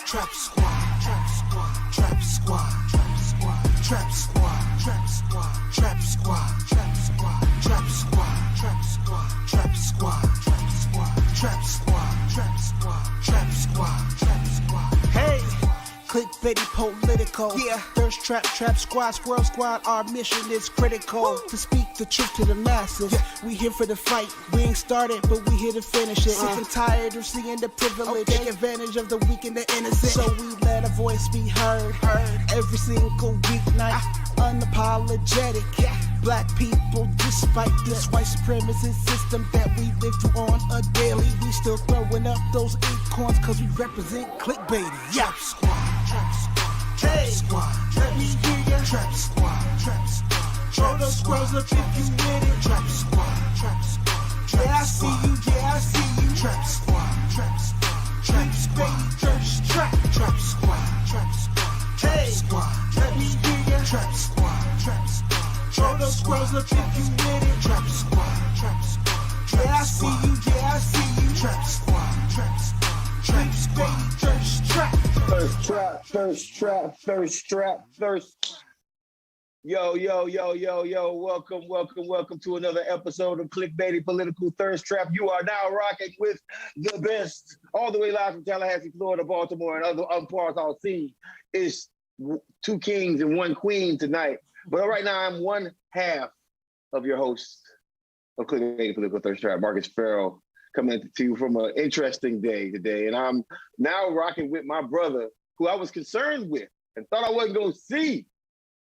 Trap squad, trap squad, trap squad, trap squad, trap squad, trap squad, trap squad, trap squad, trap squad, trap squad, trap squad, trap squad, trap squad, trap squad, trap squad, trap squad. Hey, Clickbaity Political, yeah. Thirst Trap, Trap Squad, Squirrel Squad. Our mission is critical to speak the truth to the masses. Yeah. We here for the fight. We ain't started, but we here to finish it. Sick and tired of seeing the privilege. Take advantage of the weak and the innocent. So we let our voice be heard. Every single weeknight. Unapologetic. Yeah. Black people, despite this white supremacist system that we live through on a daily, we still throwing up those acorns cause we represent clickbaity. Yeah. Trap squad, trap squad, trap squad, let me hear ya. Trap squad, trap squad, throw those squirrels up if you with it. Trap squad, trap squad, yeah I see you, yeah I see you. Trap squad, trap squad, trap squad, thirst trap, trap squad, trap squad, trap squad, let me hear ya. Trap squad, trap squad, throw those squirrels up if you with it. Trap squad, trap squad, yeah I see you, yeah I see you. Trap squad, trap squad, trap squad, thirst trap. Thirst trap, thirst trap, thirst trap, thirst. Yo, welcome to another episode of Clickbaity Political ThirstTrap. You are now rocking with the best, all the way live from Tallahassee, Florida, Baltimore, and other parts I'll see. It's two kings and one queen tonight. But right now, I'm one half of your host of Clickbaity Political ThirstTrap, Marcus Farrell, coming to you from an interesting day today. And I'm now rocking with my brother, who I was concerned with and thought I wasn't going to see,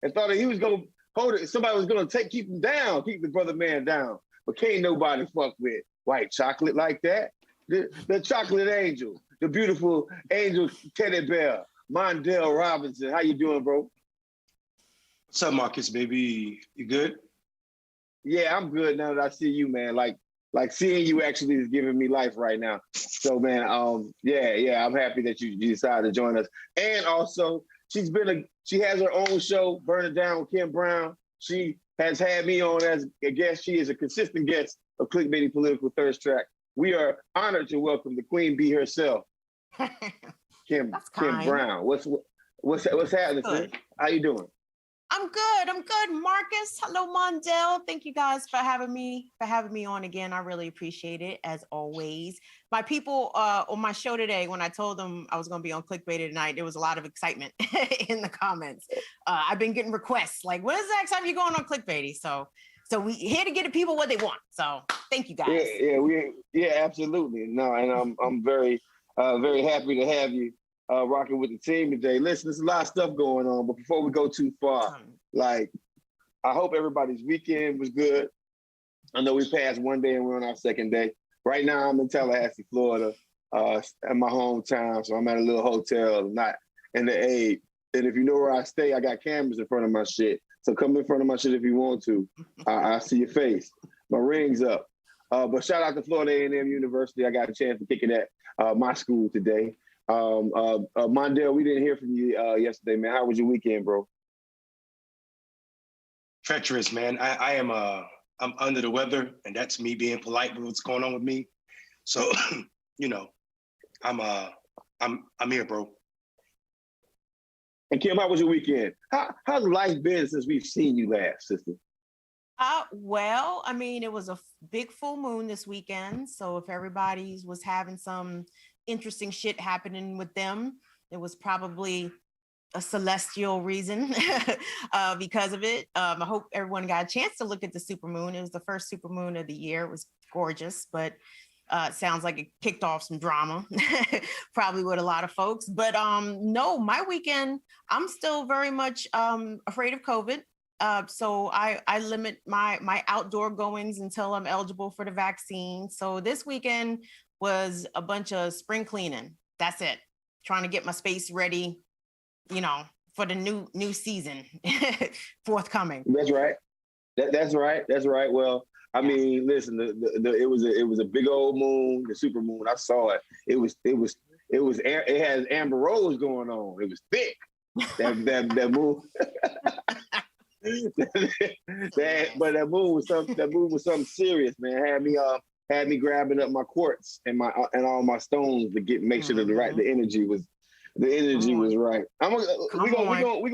and thought that he was going to hold it. Somebody was going to keep him down, keep the brother man down. But can't nobody fuck with white chocolate like that. The chocolate angel, the beautiful angel teddy bear, Mondale Robinson. How you doing, bro? What's up, Marcus, baby? You good? Yeah, I'm good now that I see you, man. Like seeing you actually is giving me life right now. So, man, yeah, I'm happy that you decided to join us. And also, she has her own show, Burn It Down with Kim Brown. She has had me on as a guest. She is a consistent guest of Clickbaity Political ThirstTrap. We are honored to welcome the Queen Bee herself, Kim Brown. What's happening, sis? How you doing? I'm good, Marcus. Hello, Mondale. Thank you guys for having me on again. I really appreciate it, as always. My people on my show today, when I told them I was going to be on Clickbaity tonight, there was a lot of excitement in the comments. I've been getting requests like, when is the next time you're going on Clickbaity? So we here to get the people what they want. So thank you guys. Yeah, absolutely. No, and I'm very happy to have you rocking with the team today. Listen, there's a lot of stuff going on, but before we go too far, I hope everybody's weekend was good. I know we passed one day and we're on our second day. Right now, I'm in Tallahassee, Florida, at my hometown, so I'm at a little hotel, not in the A. And if you know where I stay, I got cameras in front of my shit. So come in front of my shit if you want to. I see your face. My ring's up. But shout out to Florida A&M University. I got a chance to kick it at my school today. Mondale, we didn't hear from you yesterday, man. How was your weekend, bro? Treacherous, man. I'm under the weather, and that's me being polite with what's going on with me. So, I'm here, bro. And Kim, how was your weekend? How's life been since we've seen you last, sister? Well, I mean, it was a big full moon this weekend. So if everybody was having some interesting shit happening with them, it was probably a celestial reason because of it. I hope everyone got a chance to look at the supermoon. It was the first supermoon of the year. It was gorgeous, but it sounds like it kicked off some drama, probably with a lot of folks. But no, my weekend, I'm still very much afraid of COVID. So I limit my outdoor goings until I'm eligible for the vaccine. So this weekend was a bunch of spring cleaning. That's it. Trying to get my space ready, for the new season forthcoming. That's right. That's right. Well, I mean, listen, it was a big old moon, the super moon. I saw it. It has Amber Rose going on. It was thick. That moon. But that moon was something serious, man. Had me grabbing up my quartz and all my stones to make sure that the energy was The energy was right. We're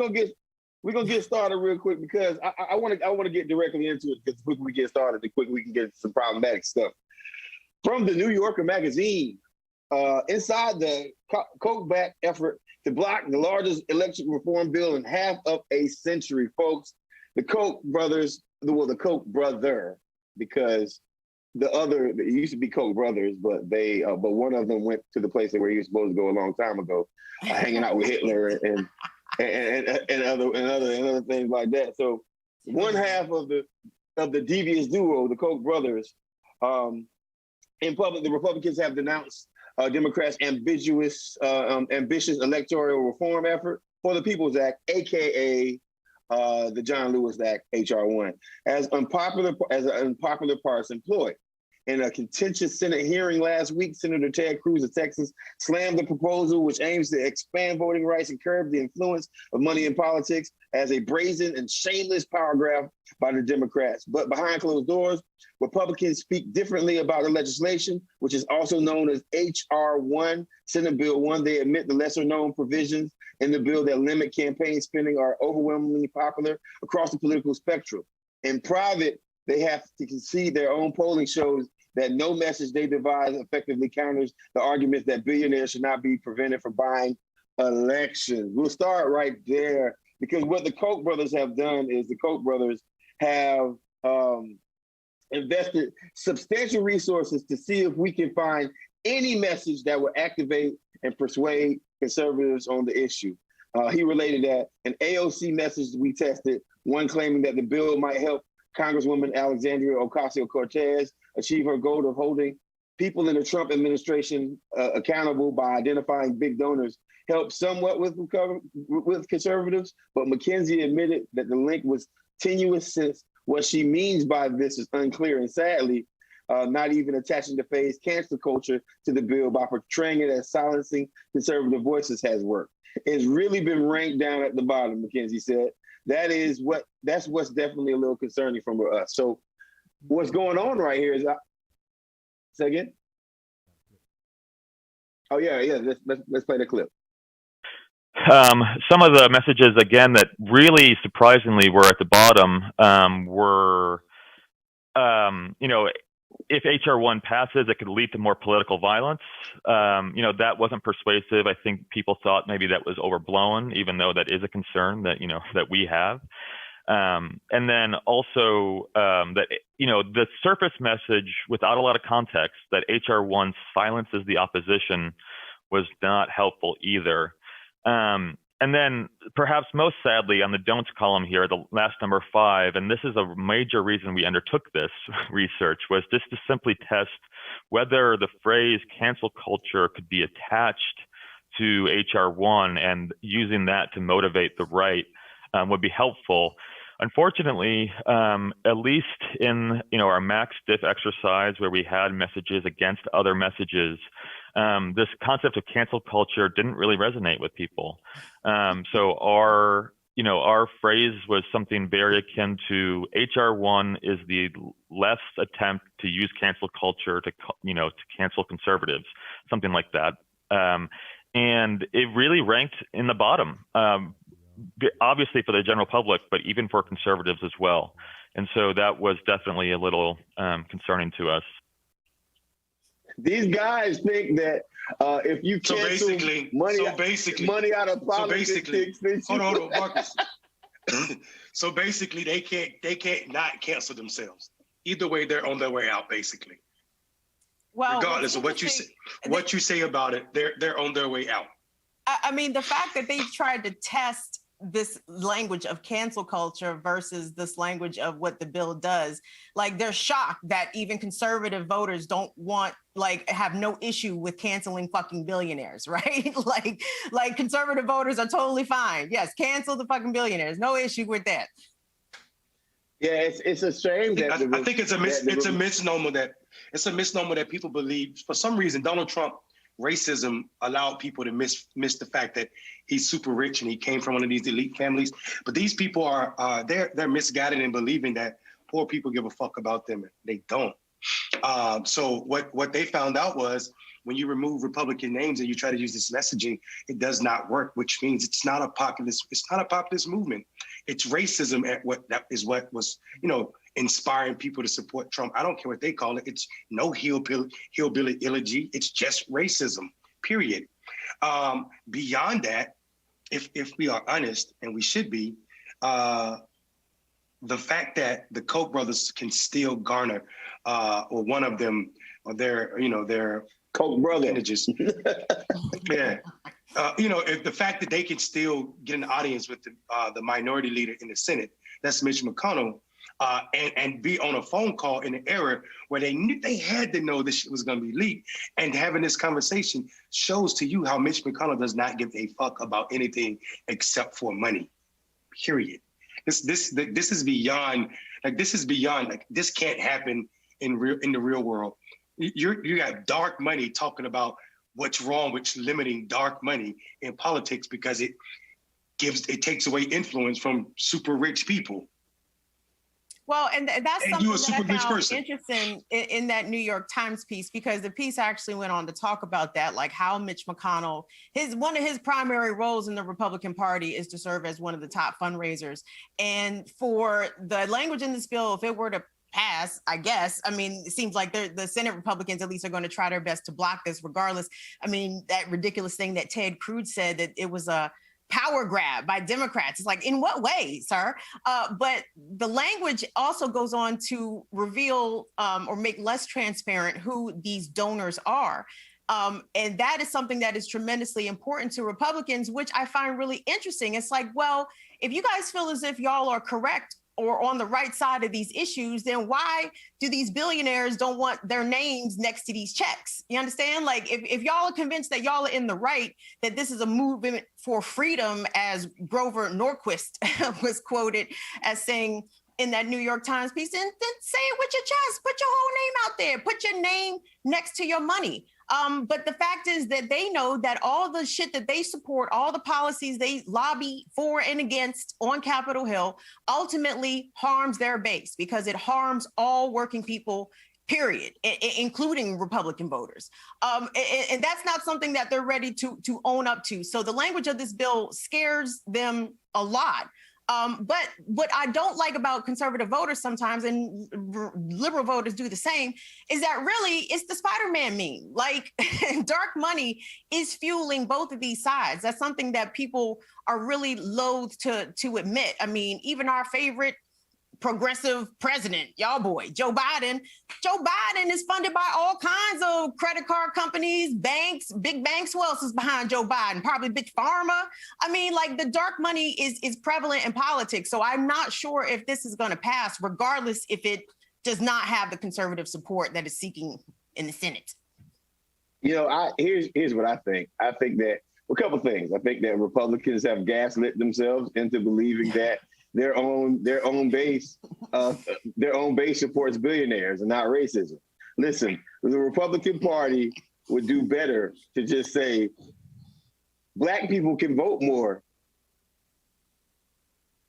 gonna get started real quick because I want to get directly into it, because the quicker we get started, the quicker we can get some problematic stuff. From the New Yorker magazine, inside the Koch-backed effort to block the largest election reform bill in half of a century, folks, the Koch brothers, the Koch brother, because it used to be Koch brothers, but one of them went to the place where he was supposed to go a long time ago, hanging out with Hitler and other things like that. So one half of the devious duo, the Koch brothers, in public, the Republicans have denounced Democrats' ambitious electoral reform effort for the People's Act, aka the John Lewis Act, HR1, as an unpopular partisan ploy. In a contentious Senate hearing last week, Senator Ted Cruz of Texas slammed the proposal, which aims to expand voting rights and curb the influence of money in politics, as a brazen and shameless power grab by the Democrats. But behind closed doors, Republicans speak differently about the legislation, which is also known as HR1, Senate Bill 1. They admit the lesser known provisions in the bill that limit campaign spending are overwhelmingly popular across the political spectrum. In private, they have to concede their own polling shows that no message they devise effectively counters the arguments that billionaires should not be prevented from buying elections. We'll start right there, because what the Koch brothers have done is the Koch brothers have invested substantial resources to see if we can find any message that will activate and persuade conservatives on the issue. He related that an AOC message we tested, one claiming that the bill might help Congresswoman Alexandria Ocasio-Cortez achieve her goal of holding people in the Trump administration accountable by identifying big donors, helped somewhat with conservatives, but McKenzie admitted that the link was tenuous, since what she means by this is unclear, and sadly, not even attaching the phrase cancel culture to the bill by portraying it as silencing conservative voices has worked. It's really been ranked down at the bottom, McKenzie said. That's what's definitely a little concerning from us. So what's going on right here is, say again? Oh yeah, let's play the clip. Some of the messages, again, that really surprisingly were at the bottom were, if HR1 passes, it could lead to more political violence. That wasn't persuasive. I think people thought maybe that was overblown, even though that is a concern that, that we have. And then also that, the surface message without a lot of context that HR1 silences the opposition was not helpful either. And then perhaps most sadly on the don'ts column here, the last number 5, and this is a major reason we undertook this research, was just to simply test whether the phrase cancel culture could be attached to HR1, and using that to motivate the right would be helpful. Unfortunately, at least in our max diff exercise where we had messages against other messages, this concept of cancel culture didn't really resonate with people. So our phrase was something very akin to HR1 is the left's attempt to use cancel culture to cancel conservatives, something like that. And it really ranked in the bottom, obviously for the general public, but even for conservatives as well. And so that was definitely a little concerning to us. These guys think that if you cancel money out of politics, hold on, Marcus. So basically, they can't not cancel themselves. Either way, they're on their way out. Basically, well, regardless of what you say about it, they're on their way out. I mean, the fact that they tried to test this language of cancel culture versus this language of what the bill does, like they're shocked that even conservative voters don't have no issue with canceling fucking billionaires, right? like conservative voters are totally fine. Yes, cancel the fucking billionaires, no issue with that. Yeah, it's a shame that I think it's a misnomer that people believe for some reason Donald Trump racism allowed people to miss the fact that he's super rich and he came from one of these elite families. But these people are they're misguided in believing that poor people give a fuck about them. They don't. So what they found out was when you remove Republican names and you try to use this messaging, it does not work, which means it's not a populist movement. It's racism at what was, inspiring people to support Trump. I don't care what they call it. It's no hillbilly elegy. It's just racism, period. Beyond that, if we are honest, and we should be, the fact that the Koch brothers can still garner, or one of them, or their Koch brother images. Yeah. If the fact that they can still get an audience with the minority leader in the Senate, that's Mitch McConnell, and be on a phone call in an era where they knew they had to know this shit was going to be leaked, and having this conversation shows to you how Mitch McConnell does not give a fuck about anything except for money. Period. This is beyond. This can't happen in the real world. You got dark money talking about what's wrong with limiting dark money in politics because it takes away influence from super rich people. Well, and that's something that I found person. interesting in that New York Times piece, because the piece actually went on to talk about that, like how Mitch McConnell, one of his primary roles in the Republican Party is to serve as one of the top fundraisers. And for the language in this bill, if it were to pass, I guess, it seems like the Senate Republicans at least are going to try their best to block this regardless. That ridiculous thing that Ted Cruz said, that it was a power grab by Democrats. It's like, in what way, sir? But the language also goes on to reveal or make less transparent who these donors are. And that is something that is tremendously important to Republicans, which I find really interesting. It's like, well, if you guys feel as if y'all are correct or on the right side of these issues, then why do these billionaires don't want their names next to these checks? You understand? Like, if y'all are convinced that y'all are in the right, that this is a movement for freedom, as Grover Norquist was quoted as saying in that New York Times piece, then say it with your chest, put your whole name out there, put your name next to your money. But the fact is that they know that all the shit that they support, all the policies they lobby for and against on Capitol Hill ultimately harms their base, because it harms all working people, period, including Republican voters. And that's not something that they're ready to own up to. So the language of this bill scares them a lot. But what I don't like about conservative voters sometimes, and liberal voters do the same, is that really it's the Spider-Man meme. Like, dark money is fueling both of these sides. That's something that people are really loath to admit. Even our favorite progressive president, y'all boy, Joe Biden is funded by all kinds of credit card companies, banks, big banks. Who else is behind Joe Biden? Probably big pharma. The dark money is prevalent in politics. So I'm not sure if this is going to pass, regardless if it does not have the conservative support that is seeking in the Senate. Here's what I think. I think that a couple things. I think that Republicans have gaslit themselves into believing that their own base supports billionaires and not racism. Listen, the Republican Party would do better to just say Black people can vote more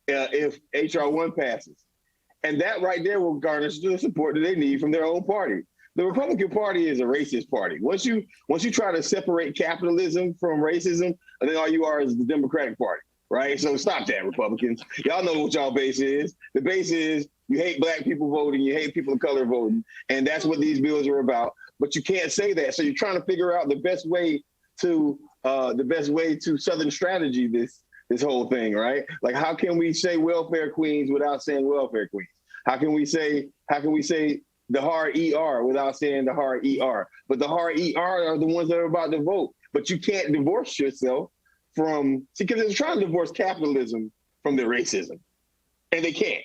if HR 1 passes, and that right there will garnish the support that they need from their own party. The Republican Party is a racist party. Once you try to separate capitalism from racism, then all you are is the Democratic Party. Right? So stop that, Republicans. Y'all know what y'all base is. The base is you hate Black people voting, you hate people of color voting, and that's what these bills are about. But you can't say that. So you're trying to figure out the best way to Southern strategy this whole thing, right? Like, how can we say welfare queens without saying welfare queens? How can we say the hard ER without saying the hard ER? But the hard ER are the ones that are about to vote. But you can't divorce yourself because they're trying to divorce capitalism from their racism, and they can't.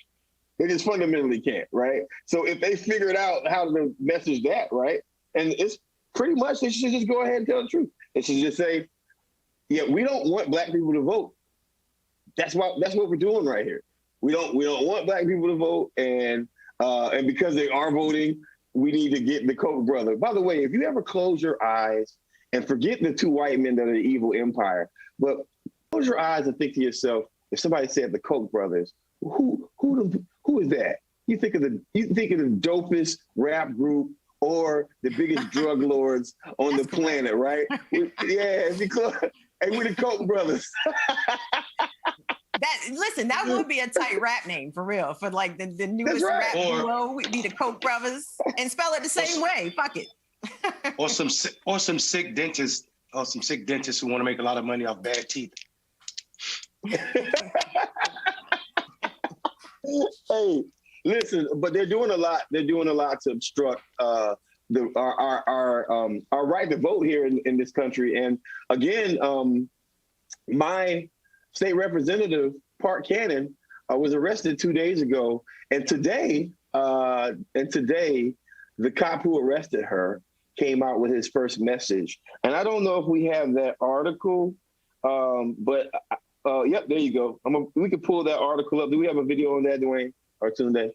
They just fundamentally can't, right? So if they figured out how to message that, right, and it's pretty much they should just go ahead and tell the truth. They should just say, "Yeah, we don't want Black people to vote. That's what we're doing right here. We don't want Black people to vote, and because they are voting, we need to get the Koch brother." By the way, if you ever close your eyes and forget the two white men that are the evil empire, but close your eyes and think to yourself, if somebody said the Koch brothers, who is that? You think of the dopest rap group or the biggest drug lords on the planet, right? Yeah, because hey, we're the Koch brothers. That would be a tight rap name for real. For like the newest rap duo, we'd be the Koch brothers and spell it the same way. Fuck it. or some sick dentists who want to make a lot of money off bad teeth. Hey, listen, but they're doing a lot. They're doing a lot to obstruct our right to vote here in this country. And again, my state representative, Park Cannon, was arrested 2 days ago. And today, the cop who arrested her came out with his first message. And I don't know if we have that article, but yep, there you go. We can pull that article up. Do we have a video on that, Dwayne or Tunde?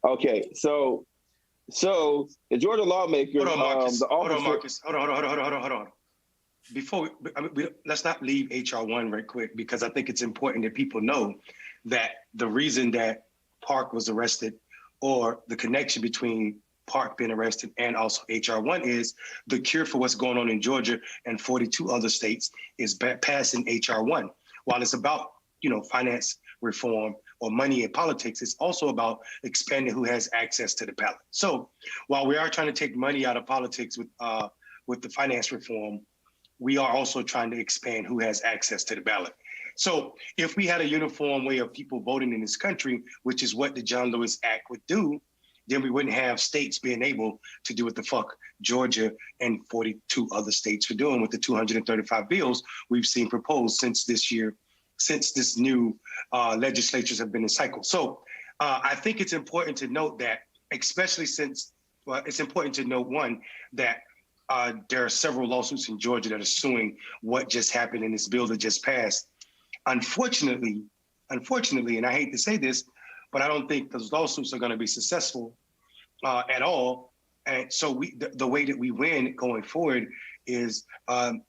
Okay, so the Georgia lawmakers. Hold on, Marcus. Hold on. Before let's not leave HR 1 right quick, because I think it's important that people know that the reason that Park was arrested, or the connection between Park being arrested and also HR 1, is the cure for what's going on in Georgia and 42 other states is passing HR 1. While it's about, finance reform or money in politics, it's also about expanding who has access to the ballot. So while we are trying to take money out of politics with the finance reform, we are also trying to expand who has access to the ballot. So if we had a uniform way of people voting in this country, which is what the John Lewis Act would do, then we wouldn't have states being able to do what the fuck Georgia and 42 other states are doing with the 235 bills we've seen proposed since this new legislatures have been in cycle. So I think it's important to note that, especially since, it's important to note, one, that there are several lawsuits in Georgia that are suing what just happened in this bill that just passed. Unfortunately, and I hate to say this, but I don't think those lawsuits are going to be successful at all. And so the way that we win going forward is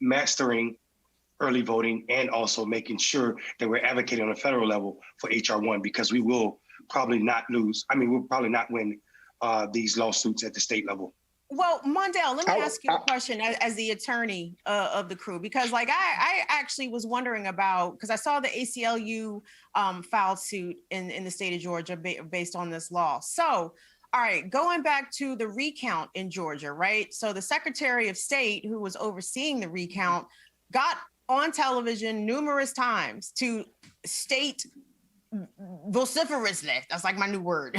mastering early voting and also making sure that we're advocating on a federal level for HR 1, because we will probably not lose. I mean, we'll probably not win these lawsuits at the state level. Well, Mondale, let me ask you a question as the attorney of the crew, because like I actually was wondering about, because I saw the ACLU filed suit in the state of Georgia based on this law. So, all right, going back to the recount in Georgia, right? So the Secretary of State who was overseeing the recount got on television numerous times to state vociferously, that's like my new word,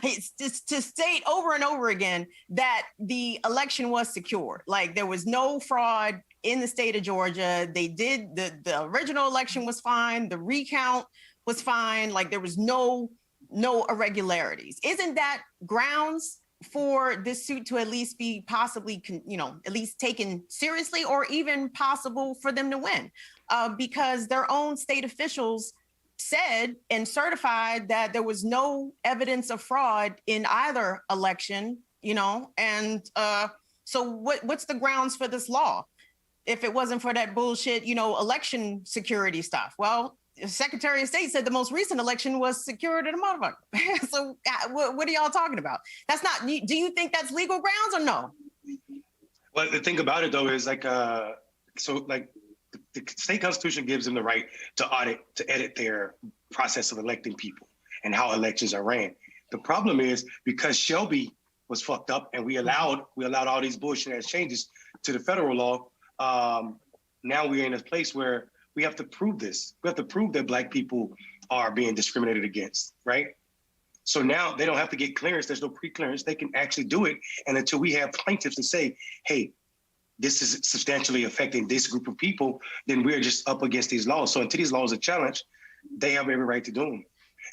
it's just to state over and over again that the election was secure. Like there was no fraud in the state of Georgia. They did, the original election was fine. The recount was fine. Like there was no irregularities. Isn't that grounds for this suit to at least be possibly, at least taken seriously, or even possible for them to win? Because their own state officials said and certified that there was no evidence of fraud in either election, and so what's the grounds for this law if it wasn't for that bullshit, election security stuff? Well, the Secretary of State said the most recent election was secure to the motherfucker. So what are y'all talking about? That's not, do you think that's legal grounds or no? Well, the thing about it though is the state constitution gives them the right to edit their process of electing people and how elections are ran. The problem is, because Shelby was fucked up and we allowed all these bullshit ass changes to the federal law. Now we're in a place where we have to prove this. We have to prove that Black people are being discriminated against, right? So now they don't have to get clearance. There's no pre-clearance. They can actually do it. And until we have plaintiffs to say, hey, this is substantially affecting this group of people, then we're just up against these laws. So until these laws are challenged, they have every right to do them.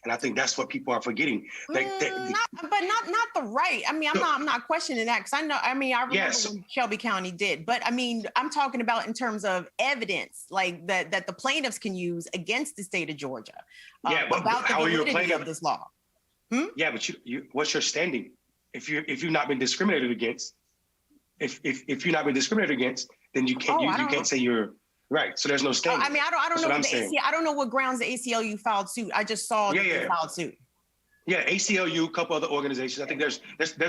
And I think that's what people are forgetting. Not the right. I mean, I'm not questioning that, because I know, I remember when Shelby County did, but I'm talking about in terms of evidence, like that the plaintiffs can use against the state of Georgia but about the validity of this law. Yeah, but what's your standing? If you've not been discriminated against, if you've not been discriminated against, then you can't say you're Right. So there's no standing. I mean, I don't know what I don't know what grounds the ACLU filed suit. I just saw that they filed suit. Yeah, ACLU, a couple other organizations. I think they're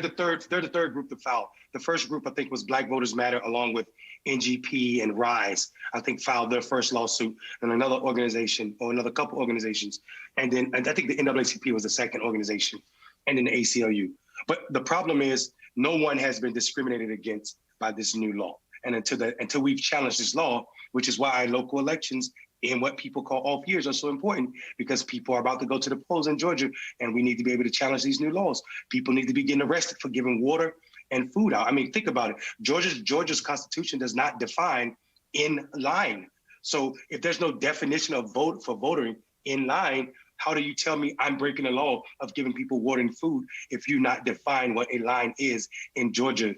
the third group to file. The first group I think was Black Voters Matter, along with NGP and RISE. I think filed their first lawsuit, and another organization or another couple organizations, and I think the NAACP was the second organization, and then the ACLU. But the problem is, no one has been discriminated against by this new law, and until we've challenged this law, which is why local elections and what people call off years are so important, because people are about to go to the polls in Georgia, and we need to be able to challenge these new laws. People need to be getting arrested for giving water and food out. I mean, think about it. Georgia's constitution does not define in line. So if there's no definition of voting in line, how do you tell me I'm breaking the law of giving people water and food if you not define what a line is in Georgia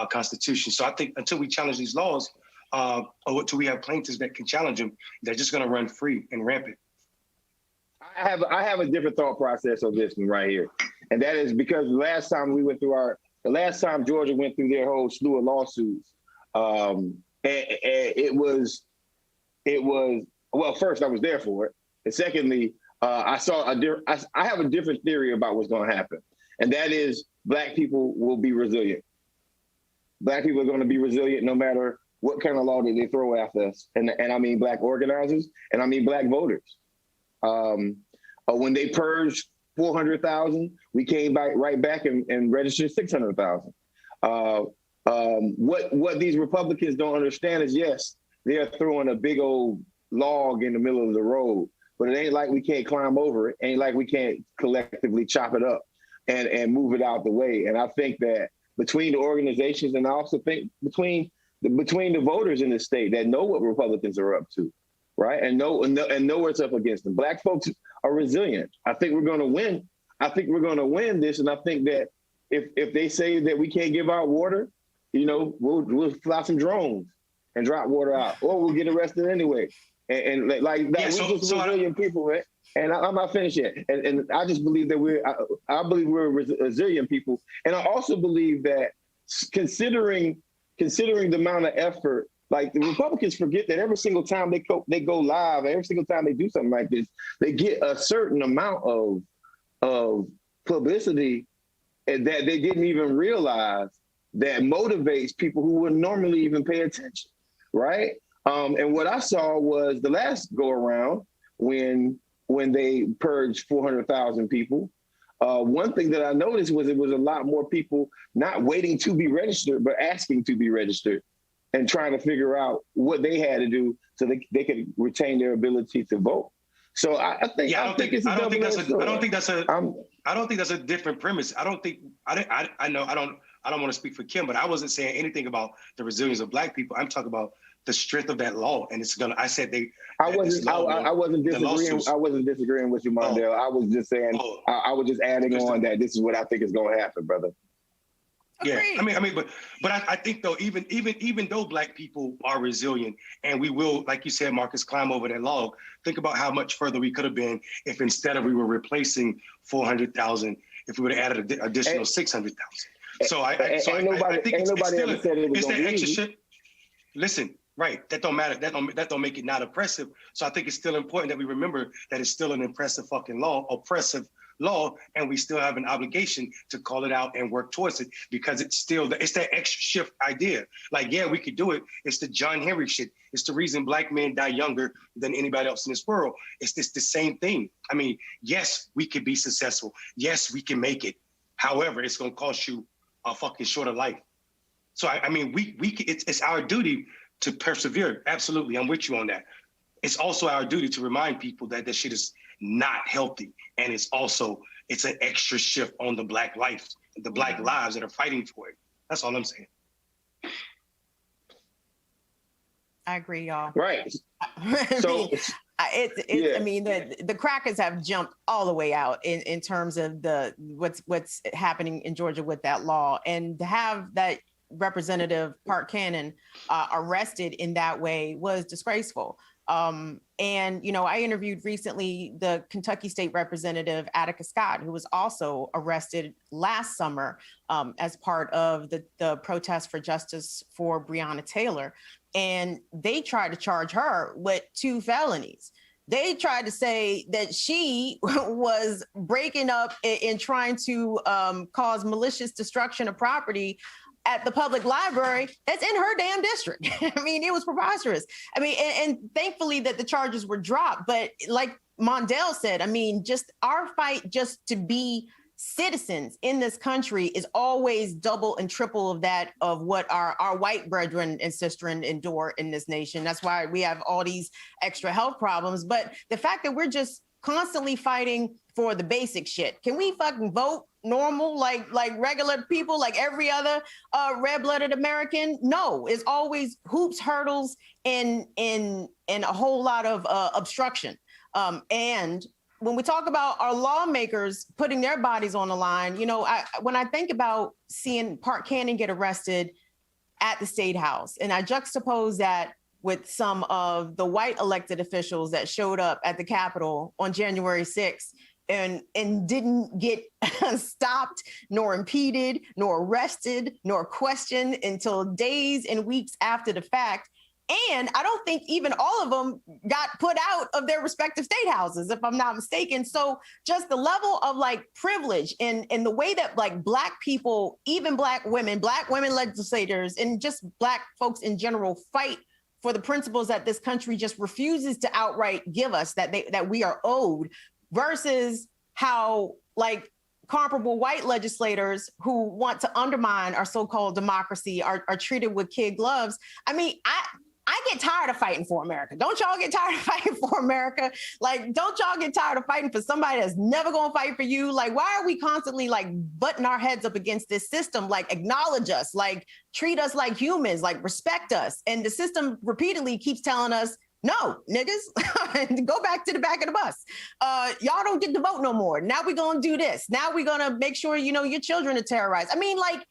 constitution? So I think until we challenge these laws, or until we have plaintiffs that can challenge them, they're just going to run free and rampant. I have a different thought process on this one right here, and that is because the last time Georgia went through their whole slew of lawsuits, and it was well, first I was there for it, and secondly, I have a different theory about what's going to happen, and that is Black people will be resilient. Black people are going to be resilient no matter what kind of law did they throw after us? And I mean Black organizers, and I mean Black voters. When they purged 400,000, we came right back and registered 600,000. What these Republicans don't understand is, yes, they're throwing a big old log in the middle of the road, but it ain't like we can't climb over it. Ain't like we can't collectively chop it up and move it out the way. And I think that between the organizations, and I also think between the voters in the state that know what Republicans are up to, right? And know what's up against them. Black folks are resilient. I think we're going to win. I think we're going to win this. And I think that if they say that we can't give out water, we'll fly some drones and drop water out, or we'll get arrested anyway. And like that, we're just resilient people, right? And I'm not finished yet. And I just believe that I believe we're resilient people. And I also believe that considering the amount of effort, like the Republicans forget that every single time they go live, every single time they do something like this, they get a certain amount of publicity that they didn't even realize that motivates people who wouldn't normally even pay attention, right? And what I saw was the last go around when they purged 400,000 people. One thing that I noticed was it was a lot more people not waiting to be registered, but asking to be registered and trying to figure out what they had to do so they could retain their ability to vote. So I think that's a different premise. I don't want to speak for Kim, but I wasn't saying anything about the resilience of Black people. I'm talking about the strength of that law, and it's gonna. I said they. I wasn't disagreeing with you, Mondale. I was just saying. I was just adding on that this is what I think is going to happen, brother. Yeah, I mean, but I think though, even though Black people are resilient, and we will, like you said, Marcus, climb over that log. Think about how much further we could have been if instead of we were replacing 400,000, if we would have added an additional 600,000. So I think it's that extra shit. Listen, right? That don't matter. That don't make it not oppressive. So I think it's still important that we remember that it's still an oppressive law, and we still have an obligation to call it out and work towards it, because it's that extra shift idea. Like, yeah, we could do it. It's the John Henry shit. It's the reason Black men die younger than anybody else in this world. It's the same thing. I mean, yes, we could be successful. Yes, we can make it. However, it's going to cost you a fucking shorter life. So I mean, it's our duty to persevere. Absolutely, I'm with you on that. It's also our duty to remind people that this shit is not healthy, and it's an extra shift on the Black life, the Black lives that are fighting for it. That's all I'm saying. I agree, y'all. Right. So I mean, the crackers have jumped all the way out in terms of what's happening in Georgia with that law, and to have that Representative Park Cannon arrested in that way was disgraceful. And, you know, I interviewed recently the Kentucky State Representative Attica Scott, who was also arrested last summer as part of the protest for justice for Breonna Taylor. And they tried to charge her with 2 felonies. They tried to say that she was breaking up and trying to cause malicious destruction of property at the public library that's in her damn district. I mean, it was preposterous. I mean, and thankfully that the charges were dropped. But like Mondale said, I mean, just our fight just to be citizens in this country is always double and triple of that of what our white brethren and sistren endure in this nation. That's why we have all these extra health problems. But the fact that we're just constantly fighting for the basic shit. Can we fucking vote normal, like regular people, like every other red-blooded American? No, it's always hoops, hurdles, and a whole lot of obstruction. And when we talk about our lawmakers putting their bodies on the line, you know, when I think about seeing Park Cannon get arrested at the State House, and I juxtapose that with some of the white elected officials that showed up at the Capitol on January 6th and didn't get stopped, nor impeded, nor arrested, nor questioned until days and weeks after the fact. And I don't think even all of them got put out of their respective state houses, if I'm not mistaken. So just the level of like privilege and the way that like Black people, even Black women legislators, and just Black folks in general fight for the principles that this country just refuses to outright give us, that we are owed, versus how like comparable white legislators who want to undermine our so-called democracy are treated with kid gloves. I mean, I get tired of fighting for America. Don't y'all get tired of fighting for America? Like, don't y'all get tired of fighting for somebody that's never gonna fight for you? Like, why are we constantly like butting our heads up against this system? Like, acknowledge us, like treat us like humans, like respect us. And the system repeatedly keeps telling us, no, niggas, go back to the back of the bus. Y'all don't get to vote no more. Now we're gonna do this. Now we're gonna make sure, you know, your children are terrorized. I mean, like,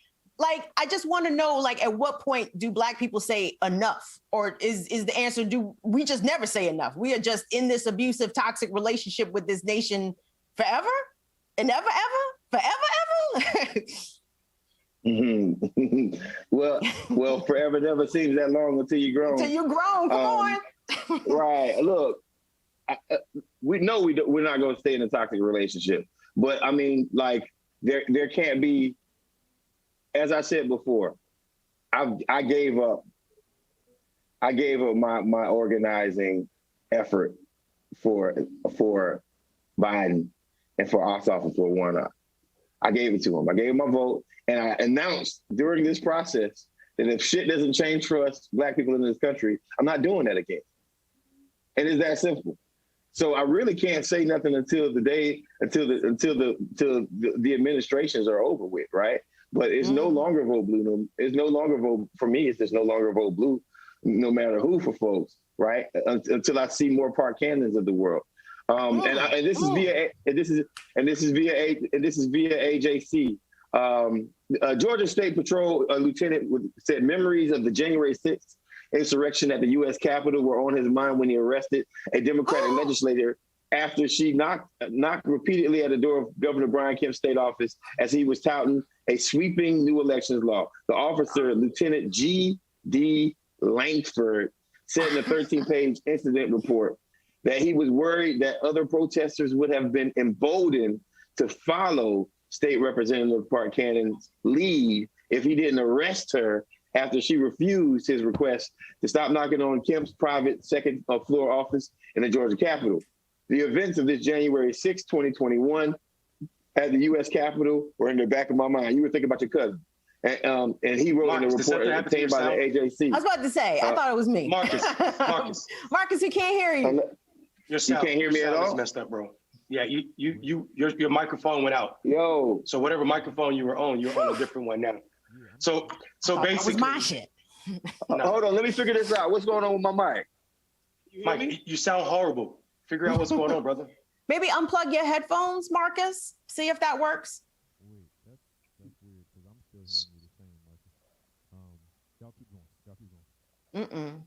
I just want to know, like, at what point do Black people say enough? Or is the answer, do we just never say enough? We are just in this abusive, toxic relationship with this nation forever and never, ever, forever, ever? Mm-hmm. well, forever never seems that long until you're grown. Until you're grown, come on. Right. Look, we know we're not going to stay in a toxic relationship. But, I mean, like, there can't be, as I said before, I gave up my organizing effort for Biden and for Ossoff and for Warnock. I gave it to him. I gave him my vote, and I announced during this process that if shit doesn't change for us Black people in this country, I'm not doing that again. And it's that simple. So I really can't say nothing until the administrations are over with, right? But it's no longer vote blue. It's no longer vote for me. It's just no longer vote blue, no matter who, for folks, right? Until I see more Park Cannons of the world. And this is via AJC. Georgia State Patrol lieutenant said memories of the January 6th insurrection at the U.S. Capitol were on his mind when he arrested a Democratic legislator after she knocked repeatedly at the door of Governor Brian Kemp's state office as he was touting a sweeping new elections law. The officer, Lieutenant G.D. Langford, said in a 13-page incident report that he was worried that other protesters would have been emboldened to follow State Representative Park Cannon's lead if he didn't arrest her after she refused his request to stop knocking on Kemp's private second floor office in the Georgia Capitol. The events of this January 6, 2021 at the U.S. Capitol were in the back of my mind. You were thinking about your cousin. And he wrote in the report obtained by the AJC. I was about to say, I thought it was me. Marcus, he can't hear you. You can't hear me at all? Messed up, bro. Yeah, your microphone went out. Yo. So whatever microphone you were on, you're on a different one now. So basically, that was my shit. No. Hold on, let me figure this out. What's going on with my mic? Mike, you sound horrible. Figure out what's going on, brother. Maybe unplug your headphones, Marcus. See if that works. Wait, that's weird because I'm still hearing you the same, Marcus. Y'all keep going.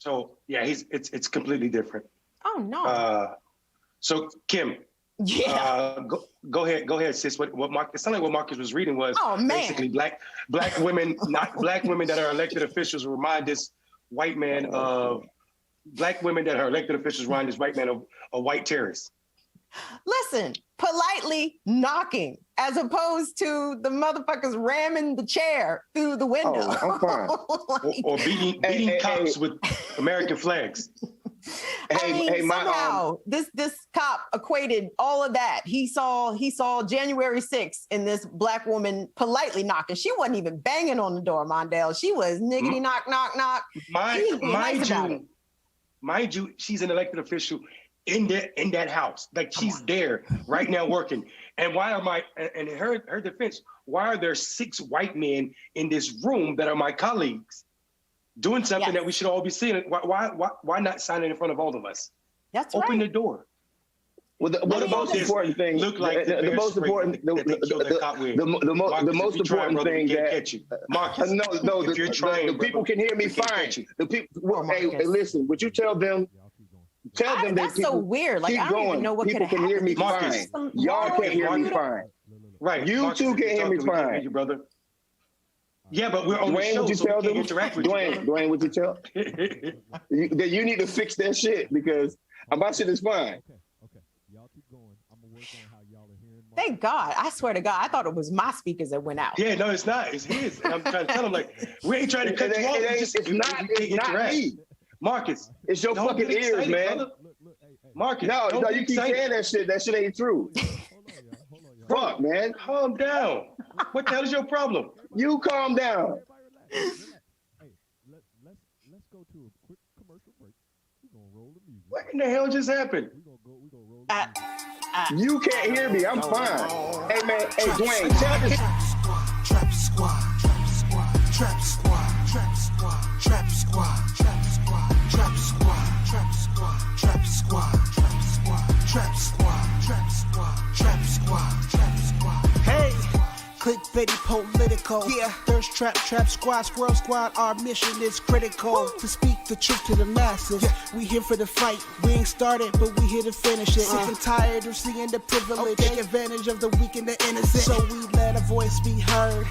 So yeah, it's completely different. Oh no. So Kim, Yeah. go ahead, sis. What Marcus? It sounded like what Marcus was reading was basically black women, not black women that are elected officials remind this white man of black women that are elected officials remind this white man of a white terrorist. Listen, politely knocking as opposed to the motherfuckers ramming the chair through the window. Oh, I'm fine. or beating cops with American flags. Somehow this cop equated all of that. He saw January 6th in this black woman politely knocking. She wasn't even banging on the door, Mondale. She was niggity knock, knock, knock. Mind you, she's an elected official in that house. Like she's there right now working. And in her defense, why are there 6 white men in this room that are my colleagues doing something that we should all be seeing? Why not sign it in front of all of us? That's Open the door. Well, the most important thing, the most important thing that Marcus, the people can hear me fine. The people, hey, listen, would you tell them? Tell them that's so weird. Like I don't even know what people can hear me fine. Y'all can't hear me fine. Right. You two can't hear me fine. You, brother. Yeah, but we're on the show, would you tell them? Interact with Dwayne, would you tell? You need to fix that shit because my shit is fine. Okay. Y'all keep going. I'm gonna work on how y'all are hearing. Thank God. I swear to God, I thought it was my speakers that went out. Yeah, no, it's not. It's his. And I'm trying to tell him, like, we ain't trying to cut you off. It's not me. Marcus, it's your fucking ears, man. Look, Marcus, no, you keep saying that shit. That shit ain't true. Hold on, Fuck, man. Calm down. What the hell is your problem? You calm down. Relax. Hey, let's go to a quick commercial break. We're gonna roll the music. What in the hell just happened? We're gonna roll the music. You can't hear me. I'm fine. Hey, man. Hey, Dwayne, tell this. Trap squad, trap squad, trap squad, trap squad, trap squad, trap squad, trap squad, trap squad, trap squad, trap squad, trap squad, trap squad, trap squad, trap squad. Hey, Clickbaity Political, yeah, Thirst Trap, Trap Squad, Squirrel Squad. Our mission is critical to speak the truth to the masses. Yeah. We here for the fight. We ain't started, but we here to finish it. Sick and tired of seeing the privilege, take advantage of the weak and the innocent. So we let a voice be heard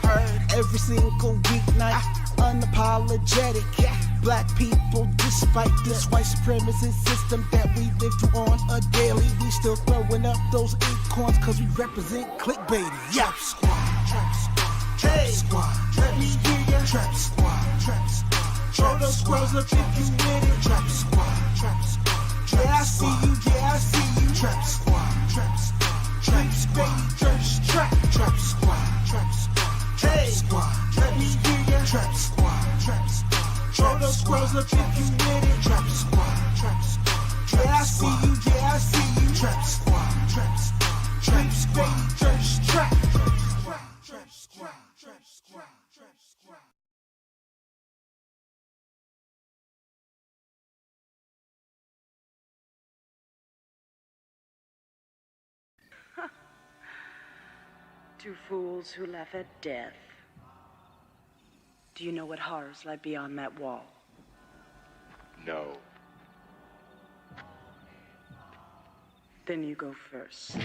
every single weeknight. Unapologetic. Yeah. Black people, despite this white supremacist system that we live through on a daily, we still throwing up those acorns cause we represent clickbaity. Yeah. Trap squad, trap squad, trap squad. Let me hear ya. Trap squad, trap squad. Throw those squirrels up if you with it. Trap squad, trap squad. Yeah, I see you, yeah, I see you. Trap squad, trap squad. Trap squad, thirst trap. Trap squad, trap squad. Trap squad. Let me hear ya. Trap squad, trap squad. Throw those squirrels up if you with it. Trap squad, trap squad. Yeah, I see you, yeah, I see you. Trap squad, trap squad. Trap squad, thirst trap. Trap squad, trap squad, trap squad. To fools who laugh at death. Do you know what horrors lie beyond that wall? No. Then you go first.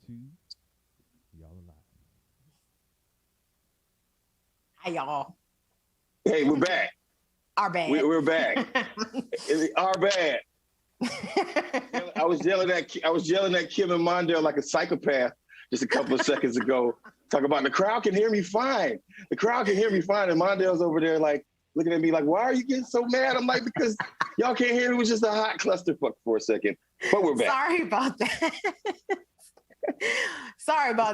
2, y'all alive. Hi, y'all. Hey, we're back. Our bad. We're back. Our bad. I was yelling at Kim and Mondale like a psychopath just a couple of seconds ago. Talk about the crowd can hear me fine. The crowd can hear me fine, and Mondale's over there like looking at me like, why are you getting so mad? I'm like, because y'all can't hear me. It was just a hot clusterfuck for a second. But we're back. Sorry about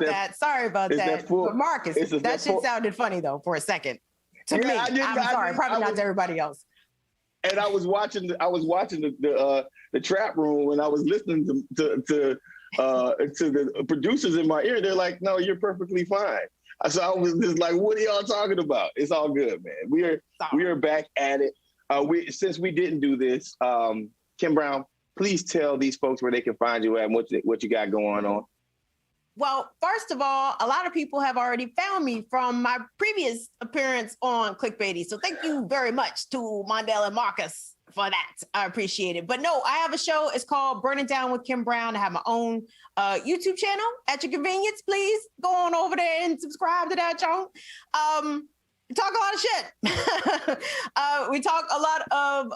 that. Sorry about that. But Marcus, that shit sounded funny though for a second. To me, I'm sorry, probably not to everybody else. And I was watching the trap room, and I was listening to the producers in my ear. They're like, "No, you're perfectly fine." So I was just like, "What are y'all talking about?" It's all good, man. We are back at it. Since we didn't do this, Kim Brown, please tell these folks where they can find you at and what you got going on. Well, first of all, a lot of people have already found me from my previous appearance on Clickbaity. So thank you very much to Mondale and Marcus for that. I appreciate it. But no, I have a show. It's called Burning Down with Kim Brown. I have my own YouTube channel at your convenience. Please go on over there and subscribe to that, y'all. We talk a lot of shit. We talk a lot of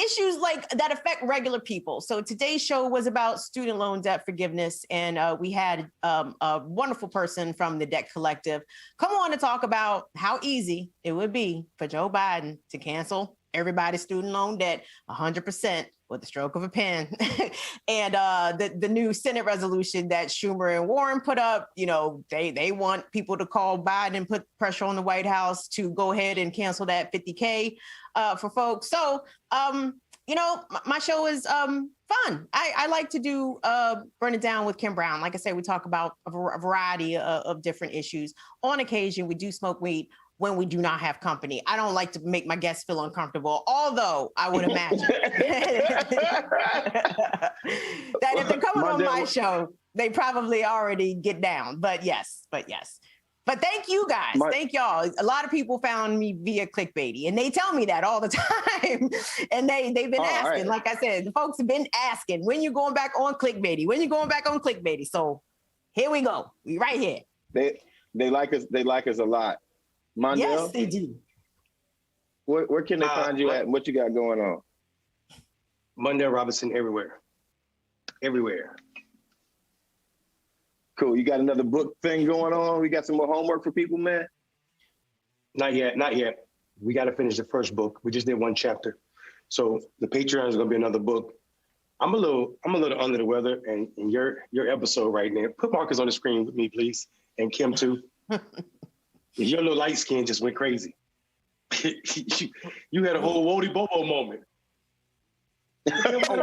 issues like that affect regular people. So today's show was about student loan debt forgiveness. And we had a wonderful person from the Debt Collective come on to talk about how easy it would be for Joe Biden to cancel everybody's student loan debt 100% with the stroke of a pen. And the new Senate resolution that Schumer and Warren put up, you know, they want people to call Biden and put pressure on the White House to go ahead and cancel that $50K for folks. So, you know, my show is fun. I like to do Burn It Down with Kim Brown. Like I said, we talk about a variety of different issues. On occasion, we do smoke weed when we do not have company. I don't like to make my guests feel uncomfortable, although I would imagine that if they're coming on my show, they probably already get down. But yes. But thank you guys. Thank y'all. A lot of people found me via Clickbaity, and they tell me that all the time. And they've been asking, right. Like I said, the folks have been asking, when you going back on Clickbaity? When you going back on Clickbaity? So here we go. We right here. They like us. They like us a lot. Mondale? Yes, they do. Where can they find you at? And what you got going on? Mondale Robinson everywhere. Everywhere. Cool. You got another book thing going on? We got some more homework for people, man? Not yet. We got to finish the first book. We just did one chapter. So the Patreon is going to be another book. I'm a little under the weather, and your episode right now. Put Marcus on the screen with me, please, and Kim too. Your little light skin just went crazy. You had a whole Wody Bobo moment. What? No,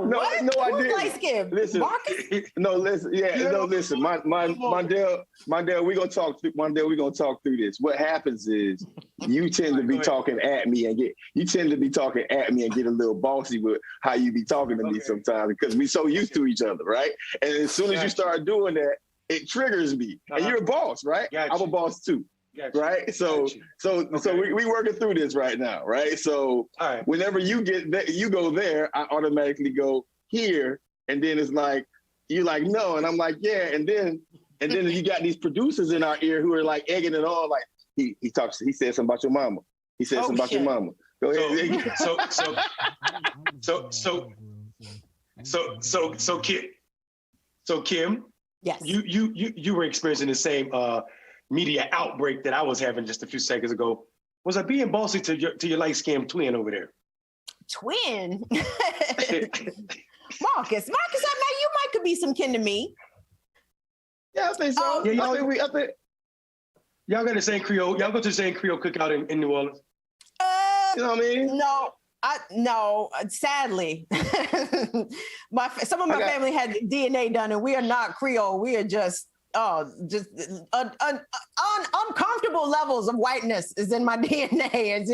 I didn't. Light skin? Listen, Marcus? Listen. Mondale, we're gonna talk through this. What happens is you tend to be talking at me and get a little bossy with how you be talking to me sometimes because we so used to each other, right? And as soon as you start doing that, it triggers me. And you're a boss, right? I'm a boss too. Right. So we working through this right now, right? So whenever you go there, I automatically go here, and then it's like you're like no, and I'm like yeah, and then you got these producers in our ear who are like egging it on, like he said something about your mama. He said something about your mama. Go ahead. So Kim. Yes. You were experiencing the same media outbreak that I was having just a few seconds ago. Was I being bossy to your light skinned twin over there? Twin? Marcus, I know you could be some kin to me. Yeah, I think so. I think y'all got the same Creole. Y'all go to the same Creole cookout in New Orleans. You know what I mean? No, sadly, some of my family had DNA done, and we are not Creole. We are just uncomfortable levels of whiteness is in my DNA, and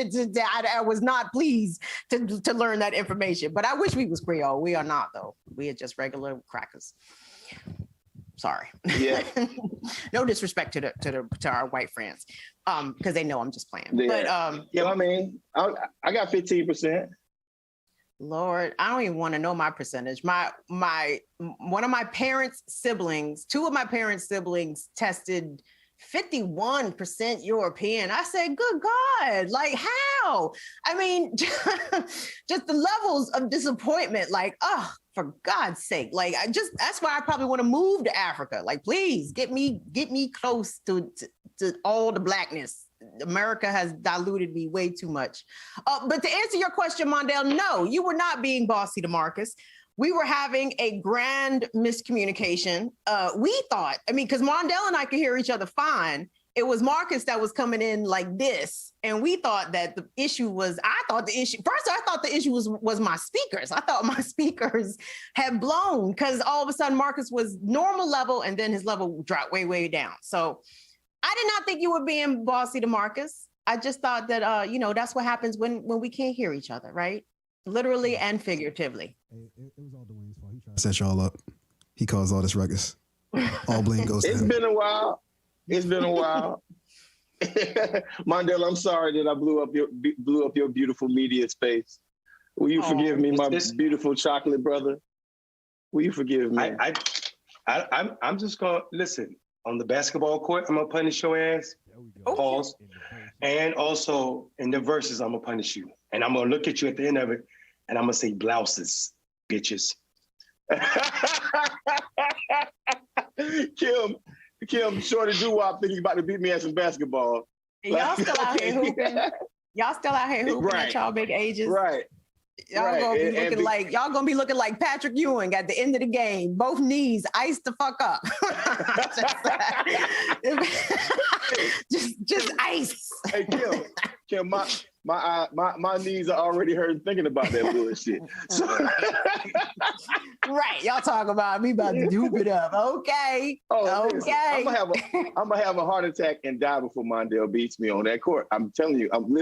I was not pleased to learn that information. But I wish we was Creole. We are not, though. We are just regular crackers. Sorry. Yeah. No disrespect to our white friends, because they know I'm just playing. Yeah. But I mean, I got 15%. Lord, I don't even want to know my percentage. One of my parents' siblings, two of my parents' siblings tested 51% European. I said, good God, like how? I mean, just the levels of disappointment, like, oh, for God's sake. Like, that's why I probably want to move to Africa. Like, please get me close to all the blackness. America has diluted me way too much. But to answer your question, Mondale, no, you were not being bossy to Marcus. We were having a grand miscommunication. We thought, because Mondale and I could hear each other fine. It was Marcus that was coming in like this. And we thought that the issue was, I thought the issue was my speakers. I thought my speakers had blown because all of a sudden Marcus was normal level and then his level dropped way, way down. So I did not think you were being bossy to Marcus. I just thought that, that's what happens when we can't hear each other, right? Literally and figuratively. It was all Dwayne's fault. He tried to set y'all up. He caused all this ruckus. All blame goes to him. It's been a while. Mondale, I'm sorry that I blew up your beautiful media space. Will you forgive me, my beautiful chocolate brother? Will you forgive me? I'm just gonna listen. On the basketball court, I'm gonna punish your ass. Pause. And also in the verses, I'm gonna punish you. And I'm gonna look at you at the end of it, and I'm gonna say blouses, bitches. Kim, Shorty Doo-Wop think he's about to beat me at some basketball. Y'all still out here hooping. Right. At y'all big ages. Right. Y'all gonna be looking like Patrick Ewing at the end of the game. Both knees iced the fuck up. just ice. Hey Kim, my knees are already hurting thinking about that bullshit. So. Right, y'all talk about me about to hoop it up. Okay. Oh, okay. Listen, I'm gonna have a heart attack and die before Mondale beats me on that court. I'm telling you. I'm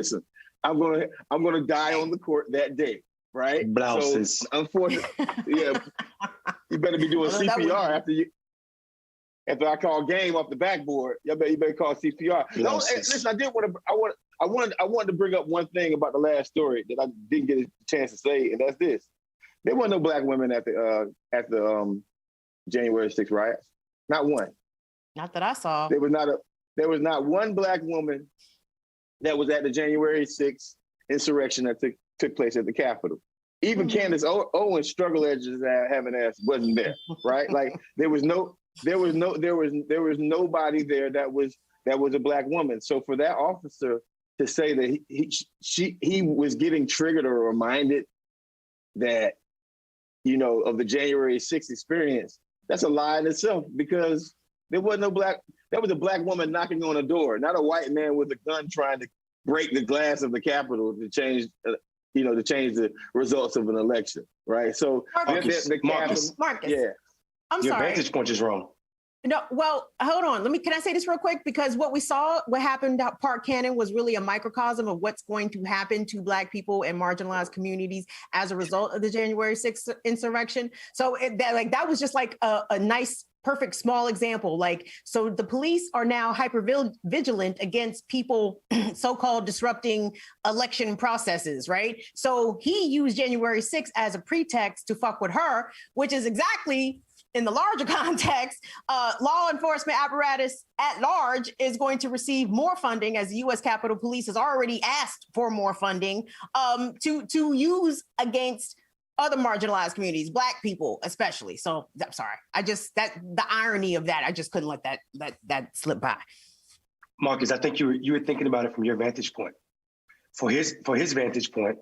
gonna die on the court that day. Right? Blouses. So, unfortunately, yeah. You better be doing CPR after I call game off the backboard. You better call CPR. No, listen, I wanted to bring up one thing about the last story that I didn't get a chance to say, and that's this: there weren't no black women at the January 6th riots. Not one. Not that I saw. There was not one black woman that was at the January 6th insurrection that took place at the Capitol. Even Candace Owens, struggle edges having ass, wasn't there, right? Like there was nobody there that was a black woman. So for that officer to say that he was getting triggered or reminded that, of the January 6th experience, that's a lie in itself, because there was no black. That was a black woman knocking on a door, not a white man with a gun trying to break the glass of the Capitol to change the results of an election, right? So Marcus, yeah, I'm your sorry. vantage point is wrong. No, well, hold on. Can I say this real quick? Because what happened at Park Cannon was really a microcosm of what's going to happen to Black people and marginalized communities as a result of the January 6th insurrection. So that was just like a nice, perfect small example. So the police are now hyper vigilant against people so-called disrupting election processes, right? So he used January 6th as a pretext to fuck with her, which is exactly, in the larger context, law enforcement apparatus at large is going to receive more funding, as the U.S. Capitol Police has already asked for more funding to use against other marginalized communities, Black people especially. So I'm sorry, the irony of that, I just couldn't let that slip by. Marcus, I think you were thinking about it from your vantage point. For his vantage point,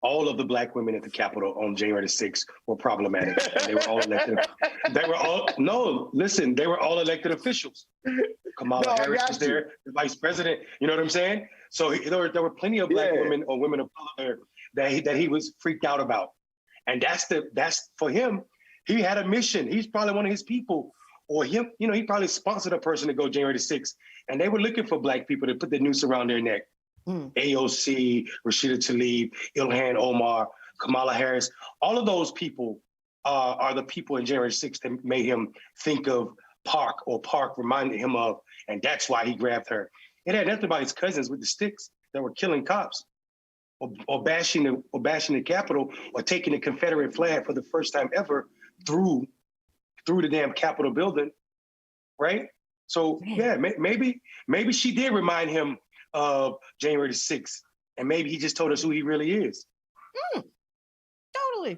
all of the Black women at the Capitol on January 6th were problematic. They were all elected. They were all elected officials. Kamala Harris was there, the vice president. You know what I'm saying? So there were plenty of Black women or women of color there that he was freaked out about. And that's for him. He had a mission. He's probably one of his people, or him. He probably sponsored a person to go January 6th, and they were looking for Black people to put the noose around their neck. AOC, Rashida Tlaib, Ilhan Omar, Kamala Harris, all of those people are the people in January 6th that made him think of Park reminded him of, and that's why he grabbed her. It had nothing about his cousins with the sticks that were killing cops or bashing the Capitol or taking the Confederate flag for the first time ever through the damn Capitol building, right? So yeah, maybe she did remind him of January the 6th, and maybe he just told us who he really is. Totally.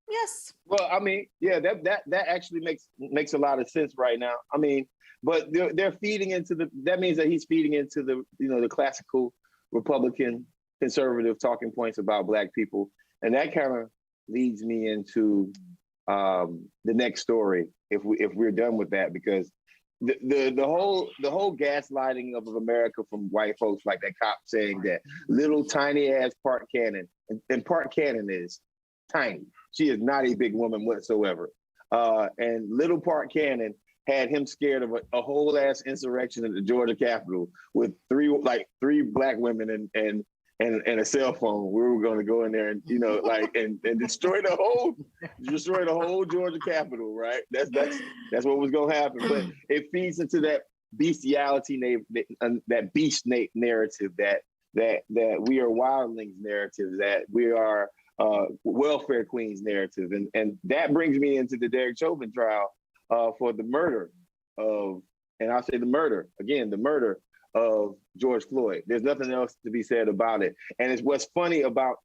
Yes. Well, I mean, yeah, that actually makes a lot of sense right now. I mean, but they're feeding into that means that he's feeding into the classical Republican conservative talking points about Black people, and that kind of leads me into the next story if we're done with that, because the whole gaslighting of America from white folks, like that cop saying that little tiny ass Park Cannon, and Park Cannon is tiny. She is not a big woman whatsoever. And little Park Cannon had him scared of a whole ass insurrection at the Georgia Capitol with three Black women and a cell phone. We were going to go in there and and destroy the whole Georgia Capitol, right? That's what was going to happen. But it feeds into that bestiality, that beast narrative, that we are wildlings narrative, that we are welfare queens narrative, and that brings me into the Derek Chauvin trial for the murder of, and I'll say the murder of George Floyd. There's nothing else to be said about it. And it's what's funny about,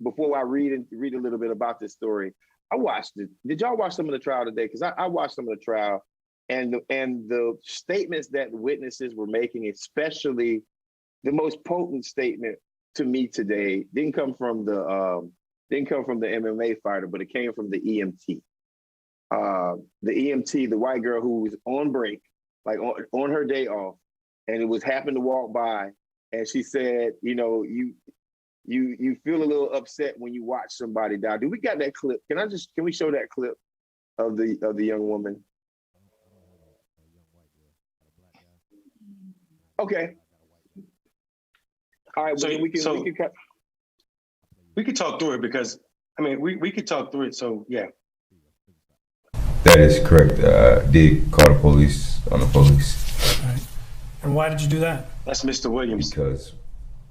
before I read a little bit about this story, I watched it. Did y'all watch some of the trial today? Because I watched some of the trial, and the statements that witnesses were making, especially the most potent statement to me today, didn't come from the MMA fighter, but it came from the EMT. The EMT, the white girl who was on break, like on her day off, and it was happened to walk by, and she said, you feel a little upset when you watch somebody die. Do we got that clip? Can we show that clip of the young woman? Okay. All right. So we could talk through it, because we could talk through it. So yeah. That is correct. Did call the police on the police. All right. And why did you do that? That's Mr. Williams. Because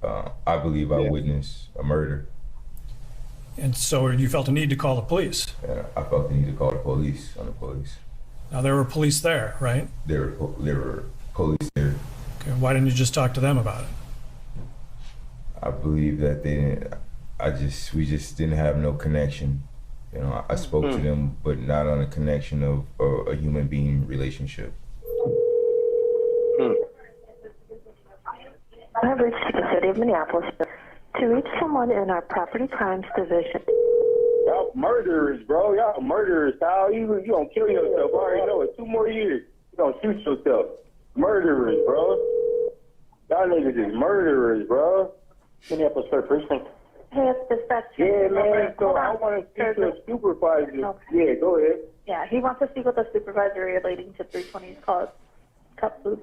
I believe I witnessed a murder. And so you felt a need to call the police. I felt the need to call the police on the police. Now there were police there, right? There were police there. Okay. Why didn't you just talk to them about it? I believe that they didn't. We just didn't have no connection. I spoke to them, but not on a connection of a human being relationship. I have reached the city of Minneapolis to reach someone in our property crimes division. Y'all murderers, bro. Y'all murderers, Kyle. You gonna kill yourself. I already know it. 2 more years. You gonna shoot yourself. Murderers, bro. Y'all niggas is murderers, bro. Minneapolis 3rd Precinct. Hey, it's dispatch. Yeah, man. So I want to speak to a supervisor. Okay. Yeah, go ahead. Yeah, he wants to speak with a supervisor relating to 320's cause. Cup food.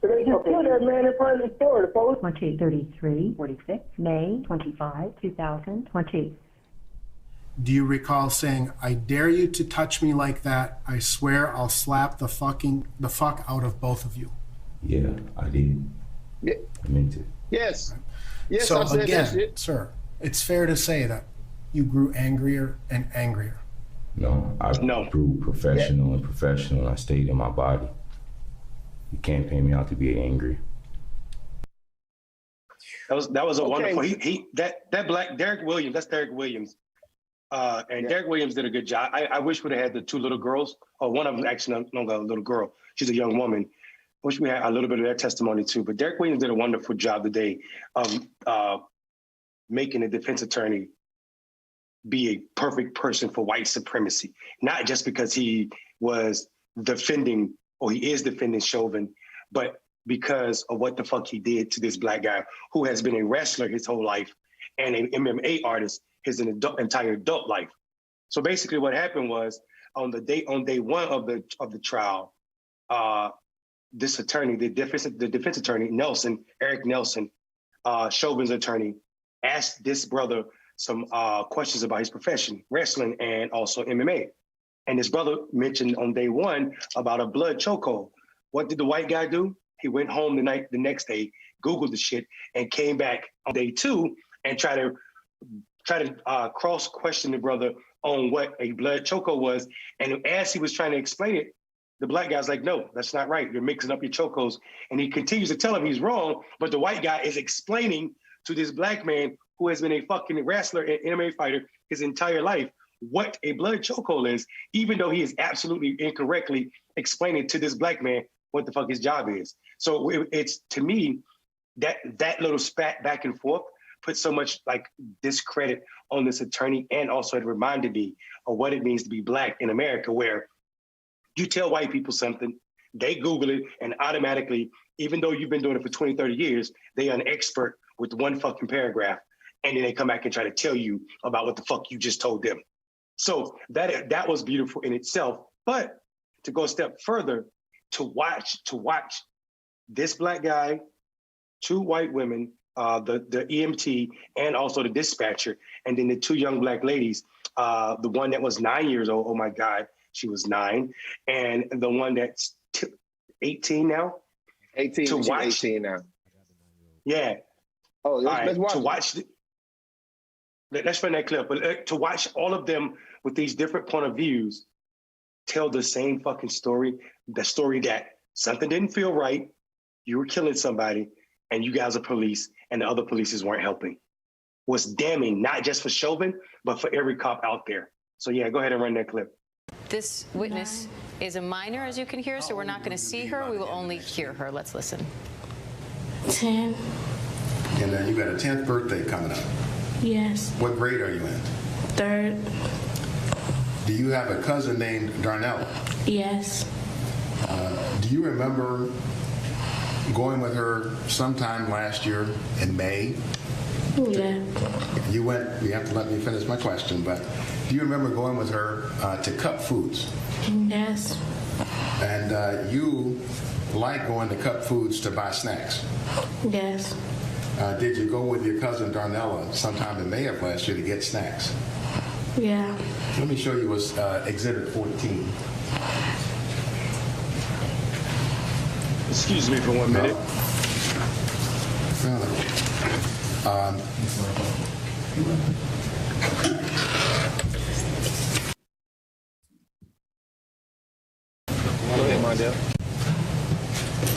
So they just kill that man in front of the store, the post. 2033-46, May 25, 2020. Do you recall saying, "I dare you to touch me like that. I swear I'll slap the fuck out of both of you"? Yeah, I did. Yeah. I meant it. Yes. Yes, so I said again, that shit. sir, it's fair to say that you grew angrier and angrier. No, I grew professional and professional. I stayed in my body. You can't pay me out to be angry. That was a wonderful. That black Derek Williams. That's Derek Williams. Derek Williams did a good job. I wish we'd have had the 2 little girls, or one of them actually, no, a little girl. She's a young woman. Wish we had a little bit of their testimony too. But Derek Williams did a wonderful job today of making a defense attorney be a perfect person for white supremacy, not just because he was defending, or he is defending Chauvin, but because of what the fuck he did to this black guy who has been a wrestler his whole life and an MMA artist his entire adult life. So basically what happened was on day 1 of the trial, this attorney, the defense attorney, Eric Nelson, Chauvin's attorney, asked this brother some questions about his profession, wrestling and also MMA. And his brother mentioned on day 1 about a blood chokehold. What did the white guy do? He went home the next day, Googled the shit, and came back on day 2 and try to cross question the brother on what a blood chokehold was. And as he was trying to explain it, the black guy's like, no, that's not right. You're mixing up your chokeholds. And he continues to tell him he's wrong, but the white guy is explaining to this black man who has been a fucking wrestler and MMA fighter his entire life what a blood chokehold is, even though he is absolutely incorrectly explaining to this black man what the fuck his job is. So it's, to me, that little spat back and forth put so much like discredit on this attorney, and also it reminded me of what it means to be black in America, where you tell white people something, they Google it, and automatically, even though you've been doing it for 20, 30 years, they are an expert with one fucking paragraph, and then they come back and try to tell you about what the fuck you just told them. So that was beautiful in itself. But to go a step further, to watch this black guy, two white women, the EMT, and also the dispatcher, and then the two young black ladies, the one that was 9 years old, oh my God, she was 9, and the one that's 18 now. 18, to watch 18 now. Yeah. Oh, let's watch. To watch. Let's find that clip. But to watch all of them with these different point of views tell the same fucking story, the story that something didn't feel right, you were killing somebody, and you guys are police, and the other police weren't helping, was damning, not just for Chauvin, but for every cop out there. So yeah, go ahead and run that clip. This witness is a minor, as you can hear, so we're not going to see her. We will only hear her. Let's listen. 10. And then you got a 10th birthday coming up. Yes. What grade are you in? 3rd. Do you have a cousin named Darnell? Yes. Do you remember going with her sometime last year in May? Yeah. You have to let me finish my question, but do you remember going with her to Cup Foods? Yes. And you like going to Cup Foods to buy snacks? Yes. Did you go with your cousin Darnella sometime in May of last year to get snacks? Yeah. Let me show you what's Exhibit 14. Excuse me for 1 minute.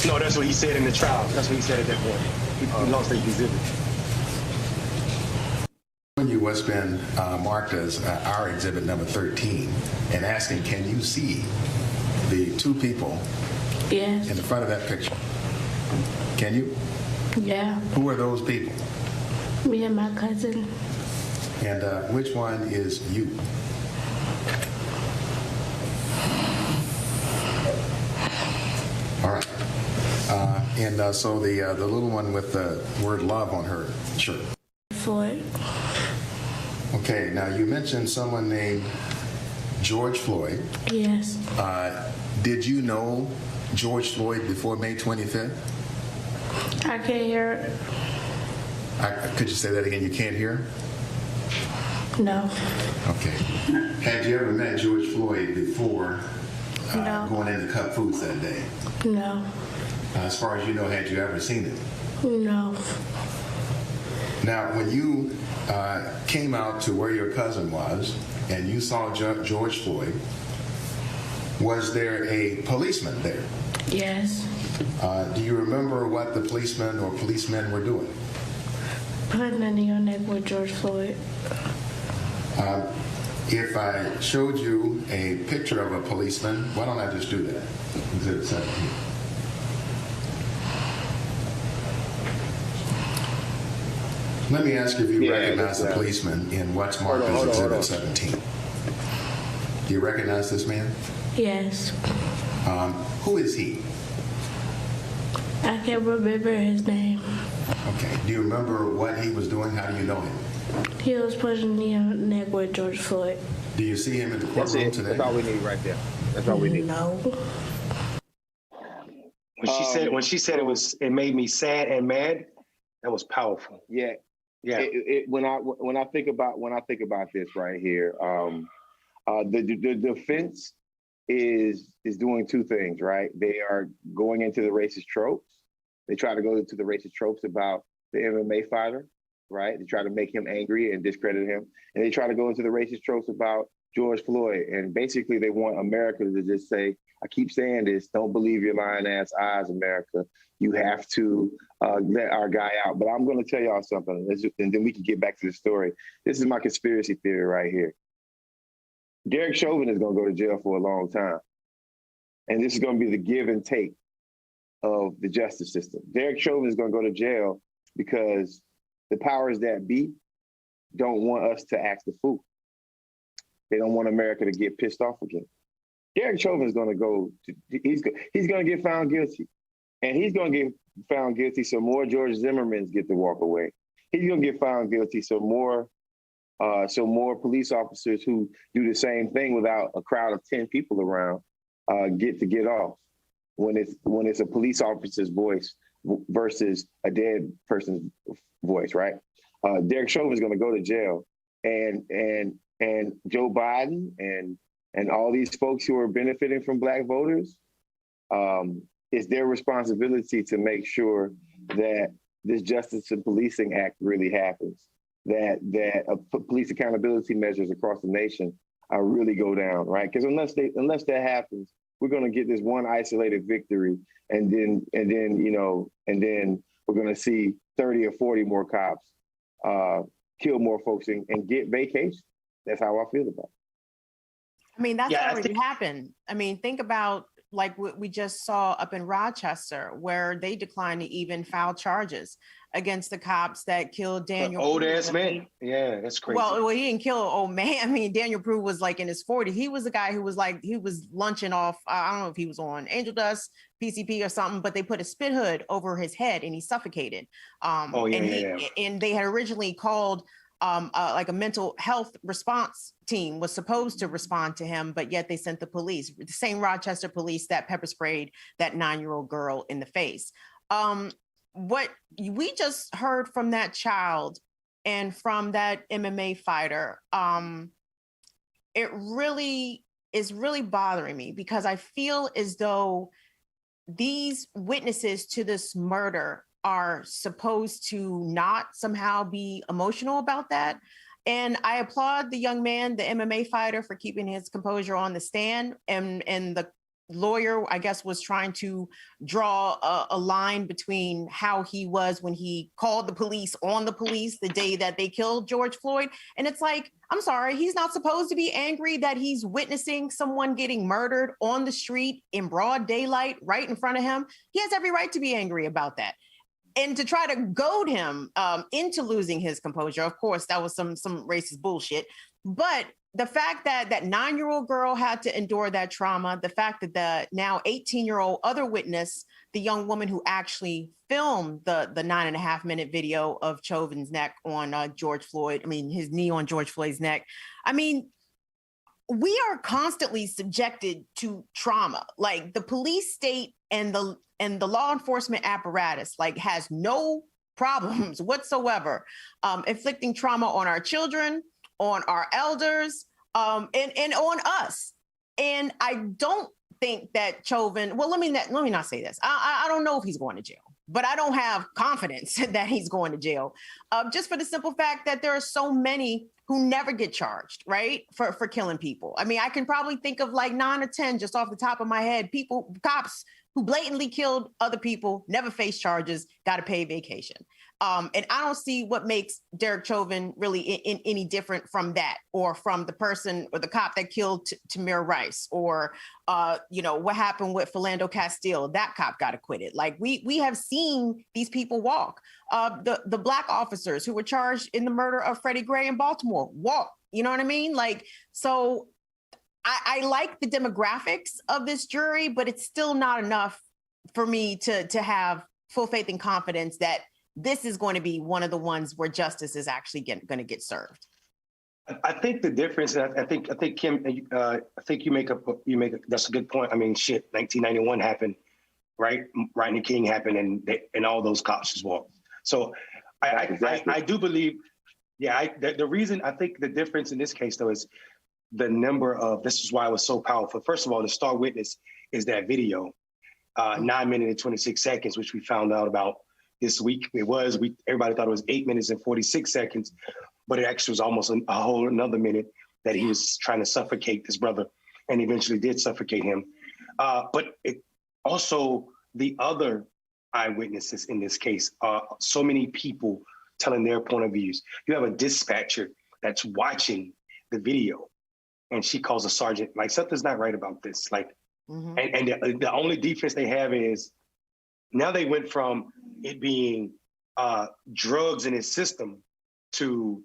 No, that's what he said in the trial. That's what he said at that point. He lost the exhibit. You what's been marked as our exhibit number 13 and asking, can you see the two people in the front of that picture? Can you? Yeah. Who are those people? Me and my cousin. And which one is you? All right. So the little one with the word love on her shirt. Floyd. Okay, now you mentioned someone named George Floyd. Yes. Did you know George Floyd before May 25th? I can't hear it. Could you say that again? You can't hear? No. Okay. Had you ever met George Floyd before going into Cup Foods that day? No. As far as you know, had you ever seen him? No. Now, when you came out to where your cousin was and you saw George Floyd, was there a policeman there? Yes. Do you remember what the policeman or policemen were doing? Putting a knee on neck with George Floyd. If I showed you a picture of a policeman, why don't I just do that? Exhibit 17. Let me ask you if you recognize the policeman in what's marked as Exhibit 17. Do you recognize this man? Yes. Who is he? I can't remember his name. Okay. Do you remember what he was doing? How do you know him? He was putting a knee on the neck with George Floyd. Do you see him in the courtroom today? That's all we need right there. That's all we need. No. When she said it made me sad and mad, that was powerful. Yeah. Yeah. When I think about this right here, the defense is doing two things, right? They are going into the racist tropes. They try to go into the racist tropes about the MMA fighter, right? They try to make him angry and discredit him. And they try to go into the racist tropes about George Floyd. And basically they want America to just say, I keep saying this, don't believe your lying ass eyes, America. You have to let our guy out. But I'm gonna tell y'all something, and then we can get back to the story. This is my conspiracy theory right here. Derek Chauvin is gonna go to jail for a long time. And this is gonna be the give and take of the justice system. Derek Chauvin is gonna go to jail because the powers that be don't want us to act the fool. They don't want America to get pissed off again. Derek Chauvin is going to go, he's going to get found guilty. And he's going to get found guilty so more George Zimmermans get to walk away. He's going to get found guilty so more police officers who do the same thing without a crowd of 10 people around get off when it's a police officer's voice versus a dead person's voice, right? Derek Chauvin is going to go to jail, and Joe Biden and all these folks who are benefiting from Black voters, it's their responsibility to make sure that this Justice and Policing Act really happens, that police accountability measures across the nation really go down, right? Because unless that happens, we're going to get this one isolated victory, and then we're going to see 30 or 40 more cops kill more folks and get vacation. That's how I feel about it. I mean, that's already happened. I mean, think about like what we just saw up in Rochester, where they declined to even file charges against the cops that killed Daniel. Old ass man. Yeah, that's crazy. Well, he didn't kill an old man. I mean, Daniel Prue was like in his 40s. He was a guy who was like, he was lunching off, I don't know if he was on angel dust, PCP or something, but they put a spit hood over his head and he suffocated. And they had originally called like a mental health response team was supposed to respond to him, but yet they sent the police, the same Rochester police that pepper sprayed that 9-year-old girl in the face. What we just heard from that child and from that MMA fighter, it really is really bothering me because I feel as though these witnesses to this murder are supposed to not somehow be emotional about that. And I applaud the young man, the MMA fighter, for keeping his composure on the stand. And the lawyer, I guess, was trying to draw a line between how he was when he called the police on the police the day that they killed George Floyd. And it's like, I'm sorry, he's not supposed to be angry that he's witnessing someone getting murdered on the street in broad daylight right in front of him. He has every right to be angry about that. And to try to goad him into losing his composure, of course, that was some racist bullshit. But the fact that that 9-year-old girl had to endure that trauma, the fact that the now 18-year-old other witness, the young woman who actually filmed the 9.5-minute video of Chauvin's neck on George Floyd, I mean, his knee on George Floyd's neck. I mean, we are constantly subjected to trauma. Like the police state and the law enforcement apparatus like has no problems whatsoever inflicting trauma on our children, on our elders, and on us. And I don't think that Chauvin, well, let me not say this. I don't know if he's going to jail, but I don't have confidence that he's going to jail, just for the simple fact that there are so many who never get charged, right, for killing people. I mean, I can probably think of like 9 or 10 just off the top of my head, cops who blatantly killed other people, never faced charges, got to pay vacation. And I don't see what makes Derek Chauvin really any different from that, or from the person or the cop that killed Tamir Rice, or what happened with Philando Castile. That cop got acquitted. Like we have seen these people walk. The Black officers who were charged in the murder of Freddie Gray in Baltimore walk. You know what I mean? Like, so I like the demographics of this jury, but it's still not enough for me to have full faith and confidence that this is going to be one of the ones where justice is actually going to get served. I think the difference, I think Kim, I think you make that's a good point. I mean, shit, 1991 happened, right? Rodney King happened, and all those cops just walked. So I do believe, the reason I think the difference in this case though is the number of, this is why it was so powerful. First of all, the star witness is that video, 9 minutes and 26 seconds, which we found out about this week. Everybody thought it was 8 minutes and 46 seconds, but it actually was almost a whole another minute that he was trying to suffocate this brother, and eventually did suffocate him. But also the other eyewitnesses in this case, so many people telling their point of views. You have a dispatcher that's watching the video, and she calls a sergeant, like, something's not right about this. Like, and the only defense they have is, now they went from it being drugs in his system to,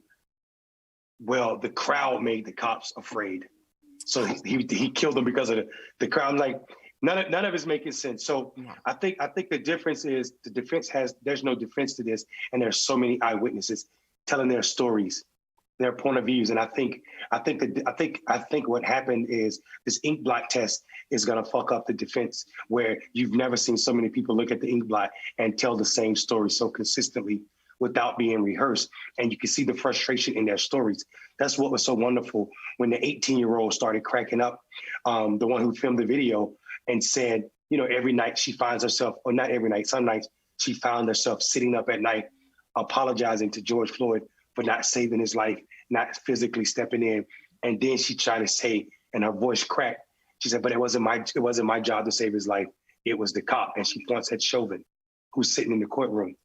well, the crowd made the cops afraid. So he killed them because of the crowd. I'm like, none of it's making sense. So I think the difference is there's no defense to this, and there's so many eyewitnesses telling their stories, their point of views. And I think what happened is this ink blot test is gonna fuck up the defense, where you've never seen so many people look at the ink blot and tell the same story so consistently without being rehearsed. And you can see the frustration in their stories. That's what was so wonderful when the 18-year-old started cracking up, the one who filmed the video, and said, every night she finds herself, or not every night, some nights she found herself sitting up at night, apologizing to George Floyd for not saving his life, not physically stepping in. And then she tried to say, and her voice cracked, she said, but it wasn't my job to save his life. It was the cop. And she points at Chauvin, who's sitting in the courtroom.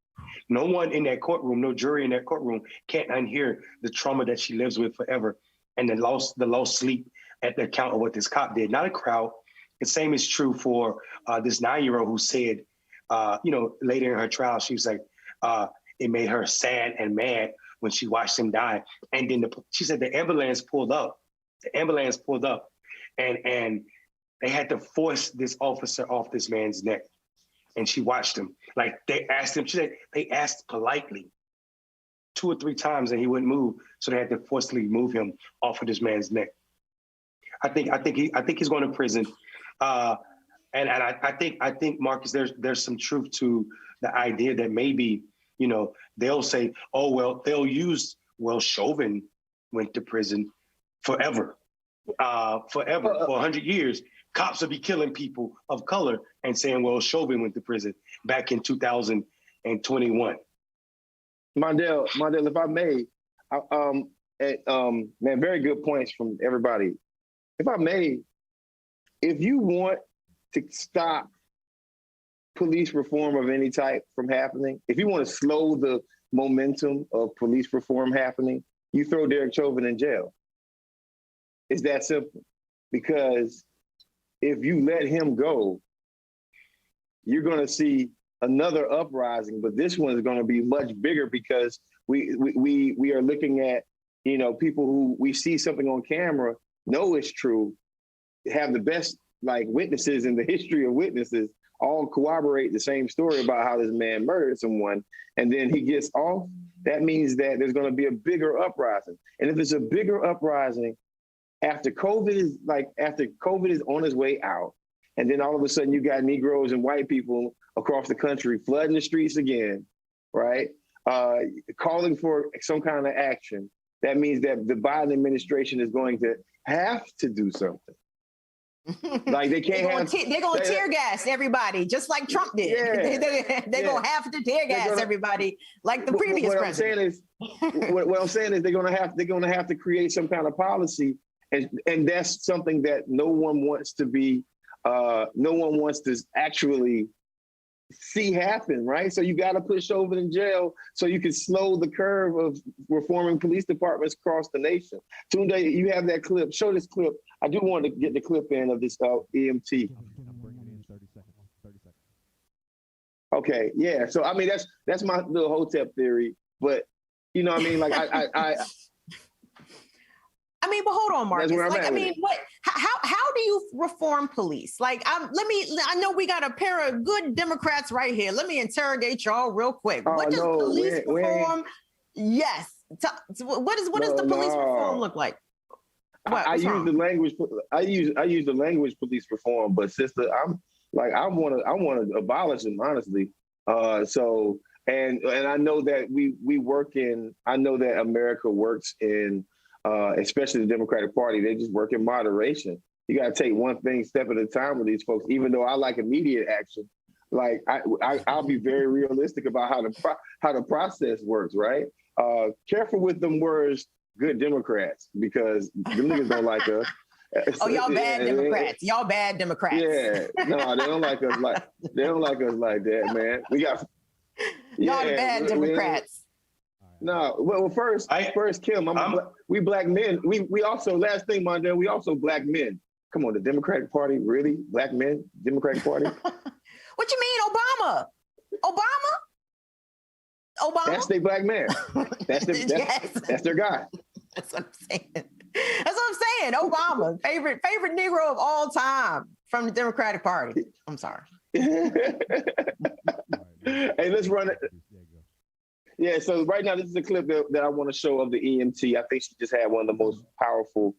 No one in that courtroom, no jury in that courtroom can't unhear the trauma that she lives with forever, and the lost sleep at the account of what this cop did. Not a crowd. The same is true for this 9-year-old who said, later in her trial, she was like, it made her sad and mad when she watched him die. And then she said the ambulance pulled up. And they had to force this officer off this man's neck. And she watched him. Like, they asked him, she said they asked politely 2 or 3 times and he wouldn't move. So they had to forcibly move him off of this man's neck. I think he's going to prison. And I think Marcus, there's some truth to the idea that maybe, they'll say, oh, well, Chauvin went to prison forever, for 100 years. Cops will be killing people of color and saying, well, Chauvin went to prison back in 2021. Mondale, if I may, man, very good points from everybody. If I may, if you want to stop police reform of any type from happening, if you want to slow the momentum of police reform happening, you throw Derek Chauvin in jail. It's that simple. Because if you let him go, you're going to see another uprising, but this one is going to be much bigger because we are looking at, people who we see something on camera, know it's true, have the best witnesses in the history of witnesses, all corroborate the same story about how this man murdered someone, and then he gets off. That means that there's going to be a bigger uprising. And if it's a bigger uprising, after COVID is on its way out, and then all of a sudden you got Negroes and white people across the country flooding the streets again, right? Calling for some kind of action. That means that the Biden administration is going to have to do something. They can't they're going to tear gas everybody, just like Trump did. Yeah. They're going to have to tear gas everybody, like the previous president. What I'm saying is they're going to have to create some kind of policy. And that's something that no one wants to actually see happen, right? So you got to put Chauvin in jail so you can slow the curve of reforming police departments across the nation. Tunde, you have that clip. Show this clip. I do want to get the clip in of this EMT. Okay, yeah. So I mean, that's my little Hotep theory, but but hold on, Marcus. How do you reform police? I know we got a pair of good Democrats right here. Let me interrogate y'all real quick. What does police reform? Yes. What does the police reform look like? I use the language police reform, but sister, I want to abolish them, honestly. And I know that I know that America works in, especially the Democratic Party, they just work in moderation. You got to take one thing step at a time with these folks, even though I like immediate action. Like I'll be very realistic about how the process works, right? Careful with them words, good Democrats, because the niggas don't like us. Oh, y'all bad Democrats. Y'all bad Democrats. Yeah, no, they don't like us like that, man. We got y'all bad Democrats. No, well, first, Kim, we black men. We also, last thing, Mondale, we also black men. Come on, the Democratic Party, really? Black men, Democratic Party? What you mean, Obama? Obama? That's their black man. That's their guy. That's what I'm saying. That's what I'm saying. Obama, favorite Negro of all time from the Democratic Party. I'm sorry. Hey, let's run it. Yeah, so right now, this is a clip that I want to show of the EMT. I think she just had one of the most powerful,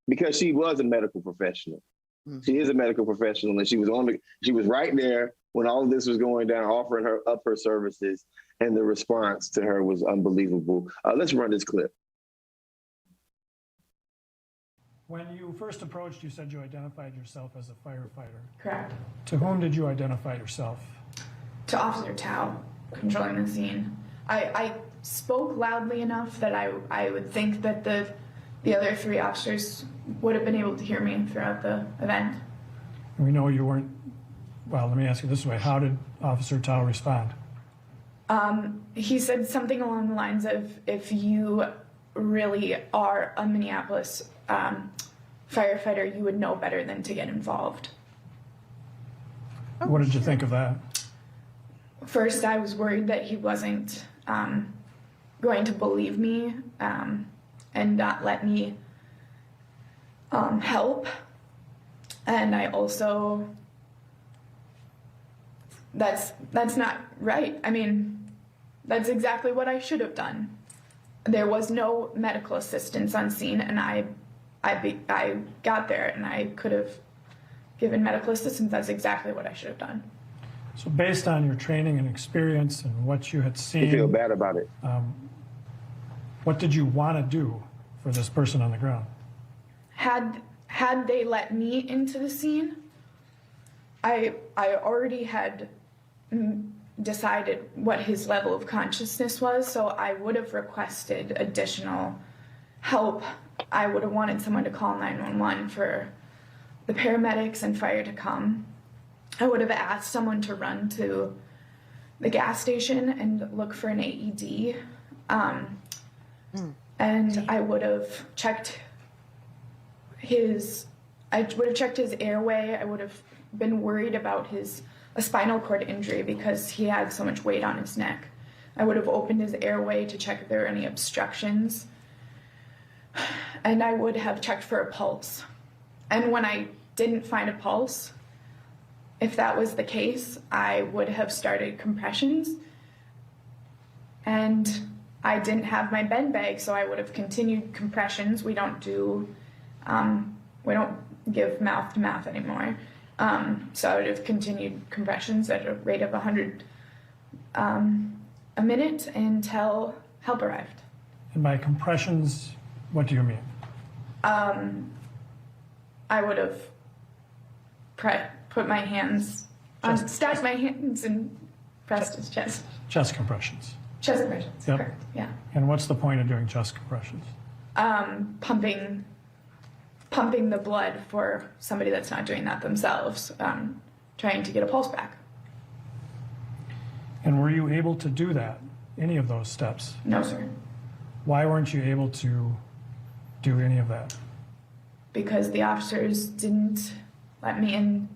because she was a medical professional. Mm-hmm. She is a medical professional, and she was right there when all of this was going down, offering her up her services, and the response to her was unbelievable. Let's run this clip. When you first approached, you said you identified yourself as a firefighter. Correct. To whom did you identify yourself? To Officer Tao, controlling the scene. I spoke loudly enough that I would think that the other three officers would have been able to hear me throughout the event. We know you weren't, well, let me ask you this way. How did Officer Tao respond? He said something along the lines of, if you really are a Minneapolis firefighter, you would know better than to get involved. What did you think of that? First, I was worried that he wasn't going to believe me and not let me help. And I also, that's not right. I mean, that's exactly what I should have done. There was no medical assistance on scene, and I got there and I could have given medical assistance. That's exactly what I should have done. So based on your training and experience and what you had seen, you feel bad about it. What did you want to do for this person on the ground? Had they let me into the scene, I already had decided what his level of consciousness was, so I would have requested additional help. I would have wanted someone to call 911 for the paramedics and fire to come. I would have asked someone to run to the gas station and look for an AED. And I would have checked his airway. I would have been worried about a spinal cord injury because he had so much weight on his neck. I would have opened his airway to check if there were any obstructions. And I would have checked for a pulse. And when I didn't find a pulse, if that was the case, I would have started compressions. And I didn't have my bed bag, so I would have continued compressions. We don't give mouth to mouth anymore. So I would have continued compressions at a rate of 100 a minute until help arrived. And by compressions, what do you mean? I would have put my hands, stacked my hands and pressed his chest. Chest compressions. Chest compressions, yep. Correct, yeah. And what's the point of doing chest compressions? Pumping the blood for somebody that's not doing that themselves, trying to get a pulse back. And were you able to do that, any of those steps? No, sir. Why weren't you able to do any of that? Because the officers didn't let me in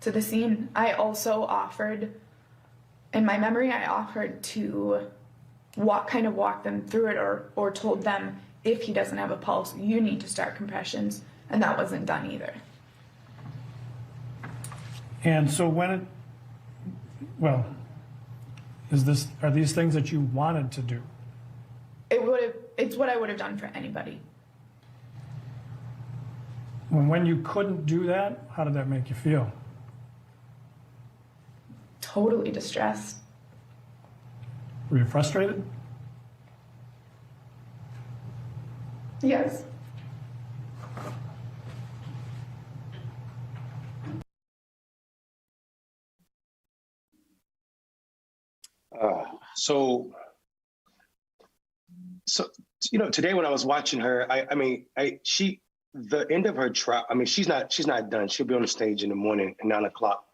to the scene. I also offered, in my memory, I offered to walk them through it, or told them, if he doesn't have a pulse, you need to start compressions, and that wasn't done either. And so are these things that you wanted to do? It's what I would have done for anybody. When you couldn't do that, how did that make you feel? Totally distressed. Were you frustrated? Yes. So, today when I was watching her, the end of her trial. I mean, she's not done. She'll be on the stage in the morning at 9 o'clock.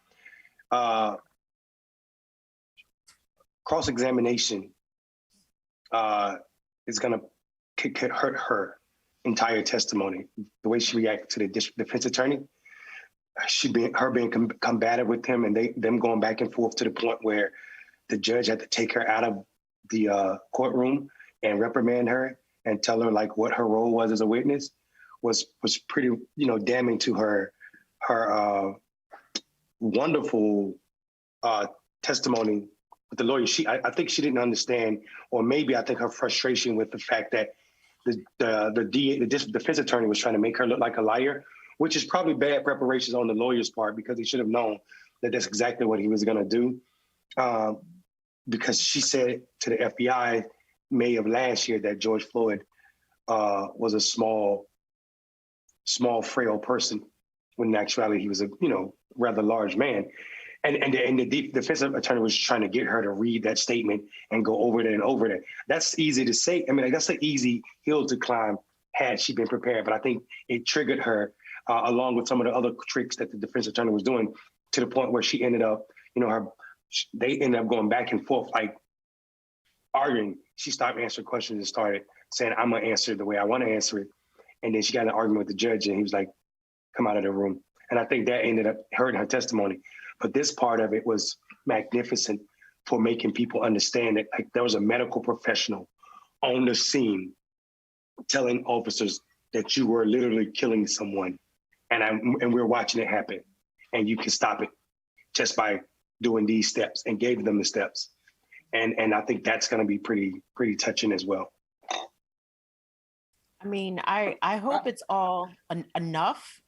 Cross-examination is going to hurt her entire testimony. The way she reacted to the defense attorney, her being combative with him, and them going back and forth to the point where the judge had to take her out of the courtroom and reprimand her and tell her like what her role was as a witness was pretty, damning to her wonderful testimony with the lawyer. I think she didn't understand, or maybe I think her frustration with the fact that the defense attorney was trying to make her look like a liar, which is probably bad preparations on the lawyer's part, because he should have known that that's exactly what he was going to do. Because she said to the FBI May of last year that George Floyd was a small, frail person, when in actuality he was a rather large man. And the defense attorney was trying to get her to read that statement and go over it and over it. That's easy to say. I mean, that's an easy hill to climb had she been prepared. But I think it triggered her, along with some of the other tricks that the defense attorney was doing, to the point where she ended up, they ended up going back and forth, like arguing. She stopped answering questions and started saying, I'm going to answer it the way I want to answer it. And then she got in an argument with the judge, and he was like, come out of the room. And I think that ended up hurting her testimony. But this part of it was magnificent for making people understand that, like, there was a medical professional on the scene telling officers that you were literally killing someone, and we're watching it happen, and you can stop it just by doing these steps, and gave them the steps. And I think that's going to be pretty touching as well. I mean, I hope it's all enough.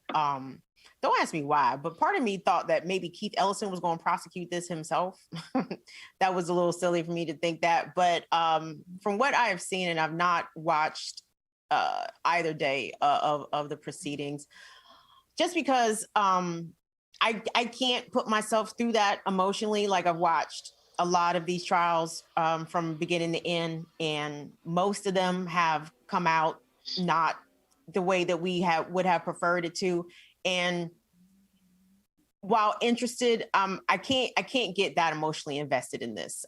Don't ask me why, but part of me thought that maybe Keith Ellison was going to prosecute this himself. That was a little silly for me to think that. But from what I have seen, and I've not watched either day of the proceedings, just because I can't put myself through that emotionally. Like, I've watched a lot of these trials from beginning to end, and most of them have come out not the way that we would have preferred it to. And while interested, I can't get that emotionally invested in this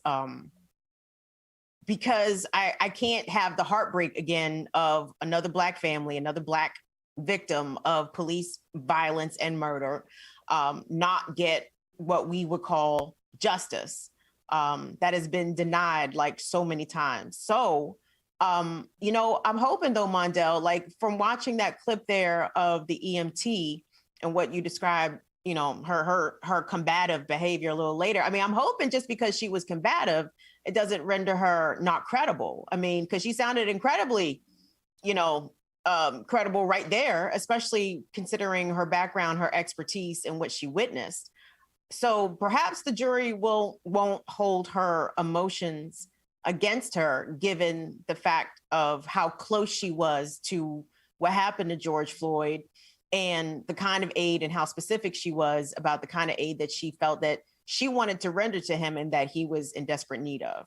because I can't have the heartbreak again of another Black family, another Black victim of police violence and murder, not get what we would call justice that has been denied like so many times. So, I'm hoping though, Mondell, like from watching that clip there of the EMT and what you described, her combative behavior a little later. I mean, I'm hoping just because she was combative, it doesn't render her not credible. I mean, because she sounded incredibly, credible right there, especially considering her background, her expertise, and what she witnessed. So perhaps the jury won't hold her emotions against her, given the fact of how close she was to what happened to George Floyd, and the kind of aid and how specific she was about the kind of aid that she felt that she wanted to render to him and that he was in desperate need of.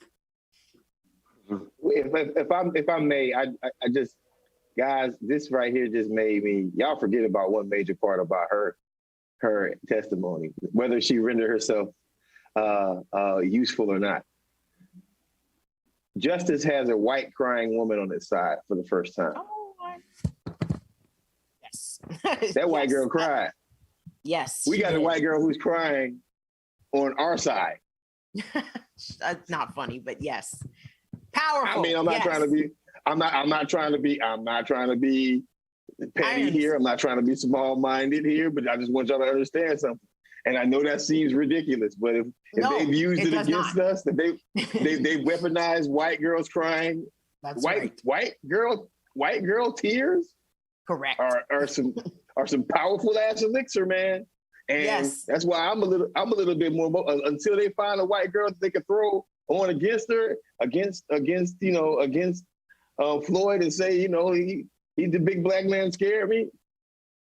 If I may, I just, guys, this right here just made me, y'all forget about one major part about her testimony, whether she rendered herself useful or not. Justice has a white crying woman on his side for the first time. Oh, yes. That white girl cried. Yes. We got a white girl who's crying on our side. That's not funny, but yes. Powerful. I mean, I'm not trying to be petty here. I'm not trying to be small-minded here, but I just want y'all to understand something. And I know that seems ridiculous, but if they've used it against us, that they weaponized white girls crying, That's white girl tears, correct, are some powerful ass elixir, man. And that's why I'm a little bit more until they find a white girl that they can throw on against her, against Floyd, and say, he's the big Black man scared me.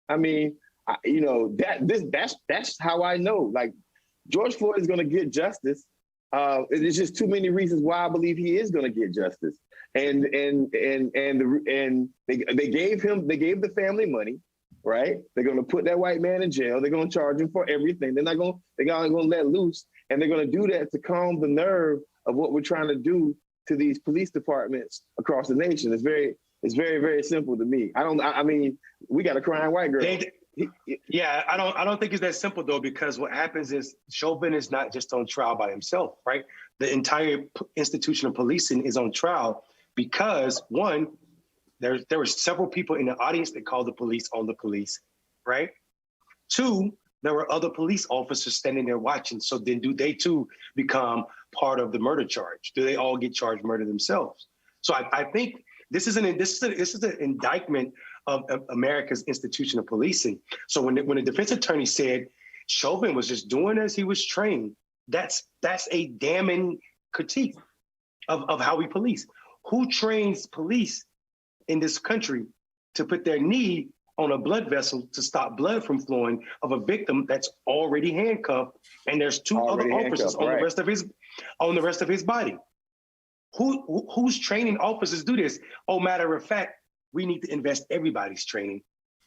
I mean, that's how I know. Like, George Floyd is going to get justice There's just too many reasons why I believe he is going to get justice. And they gave the family money, right? They're going to put that white man in jail. They're going to charge him for everything. They're going to let loose, and they're going to do that to calm the nerve of what we're trying to do to these police departments across the nation. It's very, very simple to me. I mean, we got a crying white girl. Yeah, I don't think it's that simple though, because what happens is Chauvin is not just on trial by himself, right? The entire institution of policing is on trial because one, there were several people in the audience that called the police on the police, right? Two, there were other police officers standing there watching. So then do they too become part of the murder charge? Do they all get charged murder themselves? So I think this is an indictment of America's institution of policing. So when the defense attorney said Chauvin was just doing as he was trained, that's a damning critique of how we police. Who trains police in this country to put their knee on a blood vessel to stop blood from flowing of a victim that's already handcuffed, and there's two other officers on the rest of his body? Who's training officers do this? Oh, matter of fact, we need to invest everybody's training.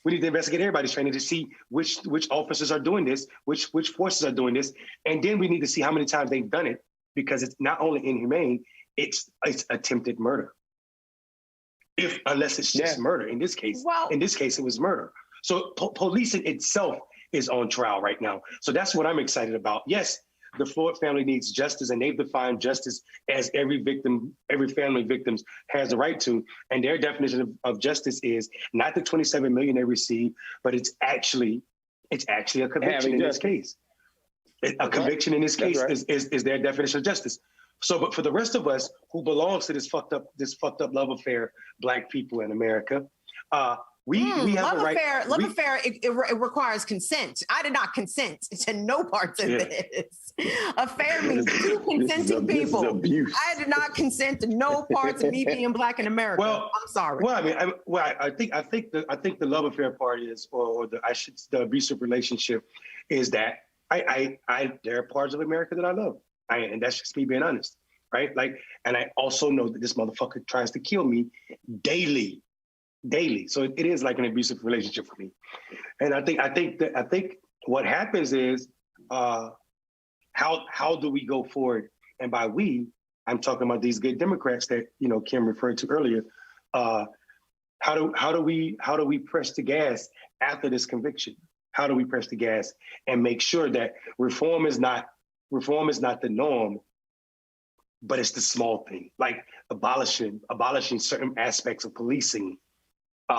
We need to investigate everybody's training to see which officers are doing this, which forces are doing this, and then we need to see how many times they've done it, because it's not only inhumane, it's attempted murder. Unless it's just murder. In this case, it was murder. So policing itself is on trial right now. So that's what I'm excited about. Yes, the Floyd family needs justice, and they've defined justice as every family victim has the right to. And their definition of justice is not the $27 million they received, but it's actually a conviction in this case. A conviction in this case is their definition of justice. So, but for the rest of us who belongs to this fucked up love affair, Black people in America, we have a right. Love affair. It requires consent. I did not consent to no parts of this. Affair means two consenting people. I did not consent to no parts of me being Black in America. Well, I'm sorry. Well, I think the love affair part is, or the abusive relationship is that there are parts of America that I love. And that's just me being honest, right? And I also know that this motherfucker tries to kill me daily. So it is like an abusive relationship for me. And I think what happens is, how do we go forward? And by we, I'm talking about these good Democrats that Kim referred to earlier. How do we press the gas after this conviction? How do we press the gas and make sure that reform is not the norm, but it's the small thing, like abolishing certain aspects of policing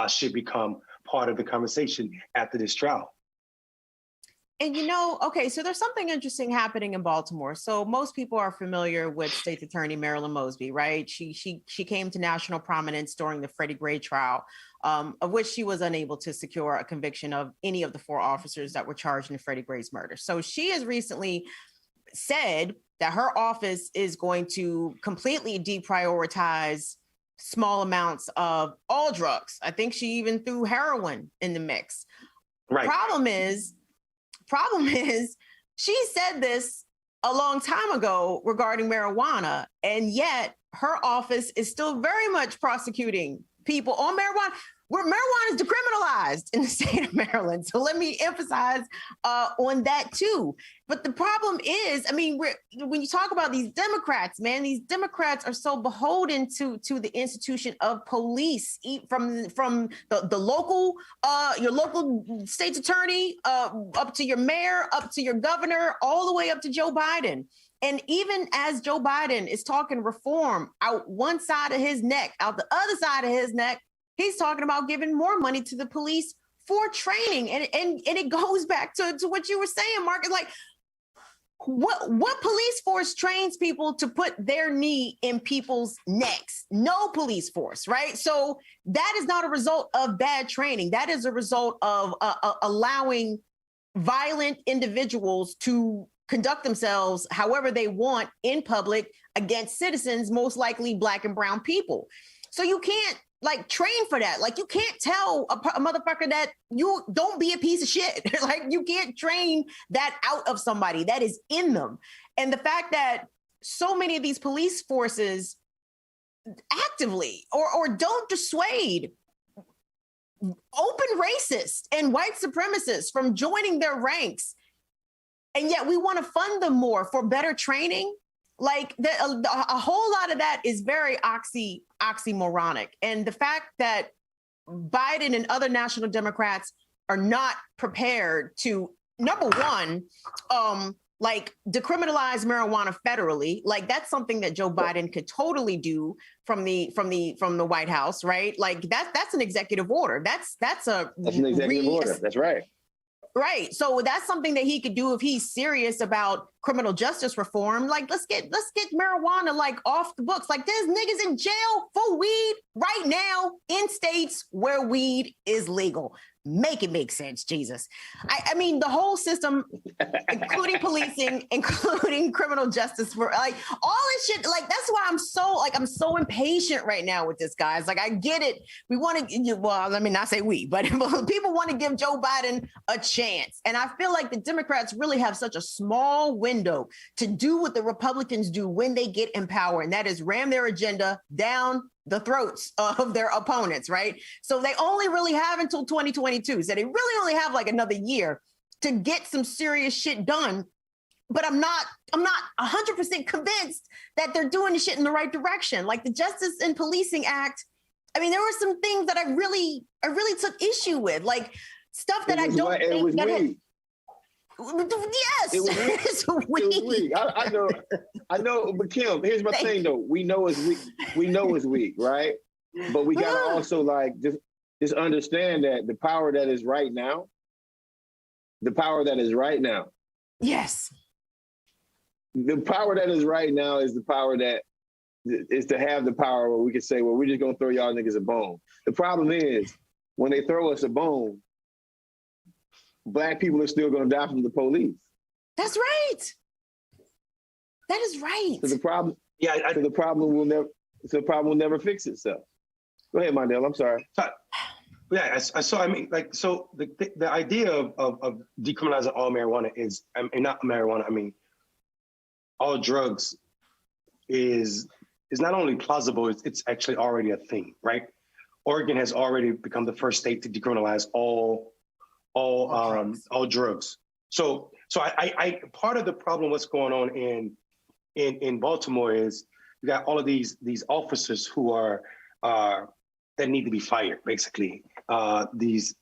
should become part of the conversation after this trial. And okay, so there's something interesting happening in Baltimore. So most people are familiar with State's Attorney Marilyn Mosby, right? She came to national prominence during the Freddie Gray trial, of which she was unable to secure a conviction of any of the 4 officers that were charged in Freddie Gray's murder. So she has recently said that her office is going to completely deprioritize small amounts of all drugs. I think she even threw heroin in the mix. Right. Problem is, she said this a long time ago regarding marijuana, and yet her office is still very much prosecuting people on marijuana, where marijuana is decriminalized in the state of Maryland. So let me emphasize on that too. But the problem is, I mean, when you talk about these Democrats, man, these Democrats are so beholden to the institution of police, from the local, your local state's attorney, up to your mayor, up to your governor, all the way up to Joe Biden. And even as Joe Biden is talking reform out one side of his neck, out the other side of his neck, he's talking about giving more money to the police for training. And it goes back to what you were saying, Mark. It's like, what police force trains people to put their knee in people's necks? No police force, right? So that is not a result of bad training. That is a result of allowing violent individuals to conduct themselves however they want in public against citizens, most likely Black and brown people. So you can't train for that. Like, you can't tell a motherfucker that you don't be a piece of shit. Like, you can't train that out of somebody. That is in them. And the fact that so many of these police forces actively or don't dissuade open racists and white supremacists from joining their ranks. And yet we want to fund them more for better training. Like a whole lot of that is very oxymoronic. And the fact that Biden and other national Democrats are not prepared to, number one, like decriminalize marijuana federally, like that's something that Joe Biden could totally do from the White House, right? Like that's an executive order. That's an executive order. That's right. Right. So that's something that he could do if he's serious about criminal justice reform. Like, let's get marijuana like off the books. Like, there's niggas in jail for weed right now in states where weed is legal. Make it make sense, Jesus. I mean, the whole system, including policing, including criminal justice, for like all this shit. Like, that's why I'm so impatient right now with this, guys. Like, I get it. We want to, well, let me not say we, but people want to give Joe Biden a chance. And I feel like the Democrats really have such a small window to do what the Republicans do when they get in power, and that is ram their agenda down the throats of their opponents, right? So they only really have until 2022. So they really only have like another year to get some serious shit done. But I'm not 100% convinced that they're doing the shit in the right direction. Like the Justice and Policing Act. I mean, there were some things that I really took issue with, like stuff that I don't think that had, yes, it was weak. I know, but Kim, here's my thing though. We know it's weak. We know it's weak, right? But we gotta also like just understand that the power that is right now, yes, the power that is right now is the power that is to have the power where we can say, well, we're just gonna throw y'all niggas a bone. The problem is when they throw us a bone, Black people are still going to die from the police. That's right. That is right. So the problem, the problem will never fix itself. Go ahead, Mondale. I'm sorry. So the idea of decriminalizing all marijuana is, not marijuana. I mean, all drugs is not only plausible. It's actually already a thing, right? Oregon has already become the first state to decriminalize all drugs. So I part of the problem what's going on in Baltimore is you got all of these officers who are that need to be fired, basically. These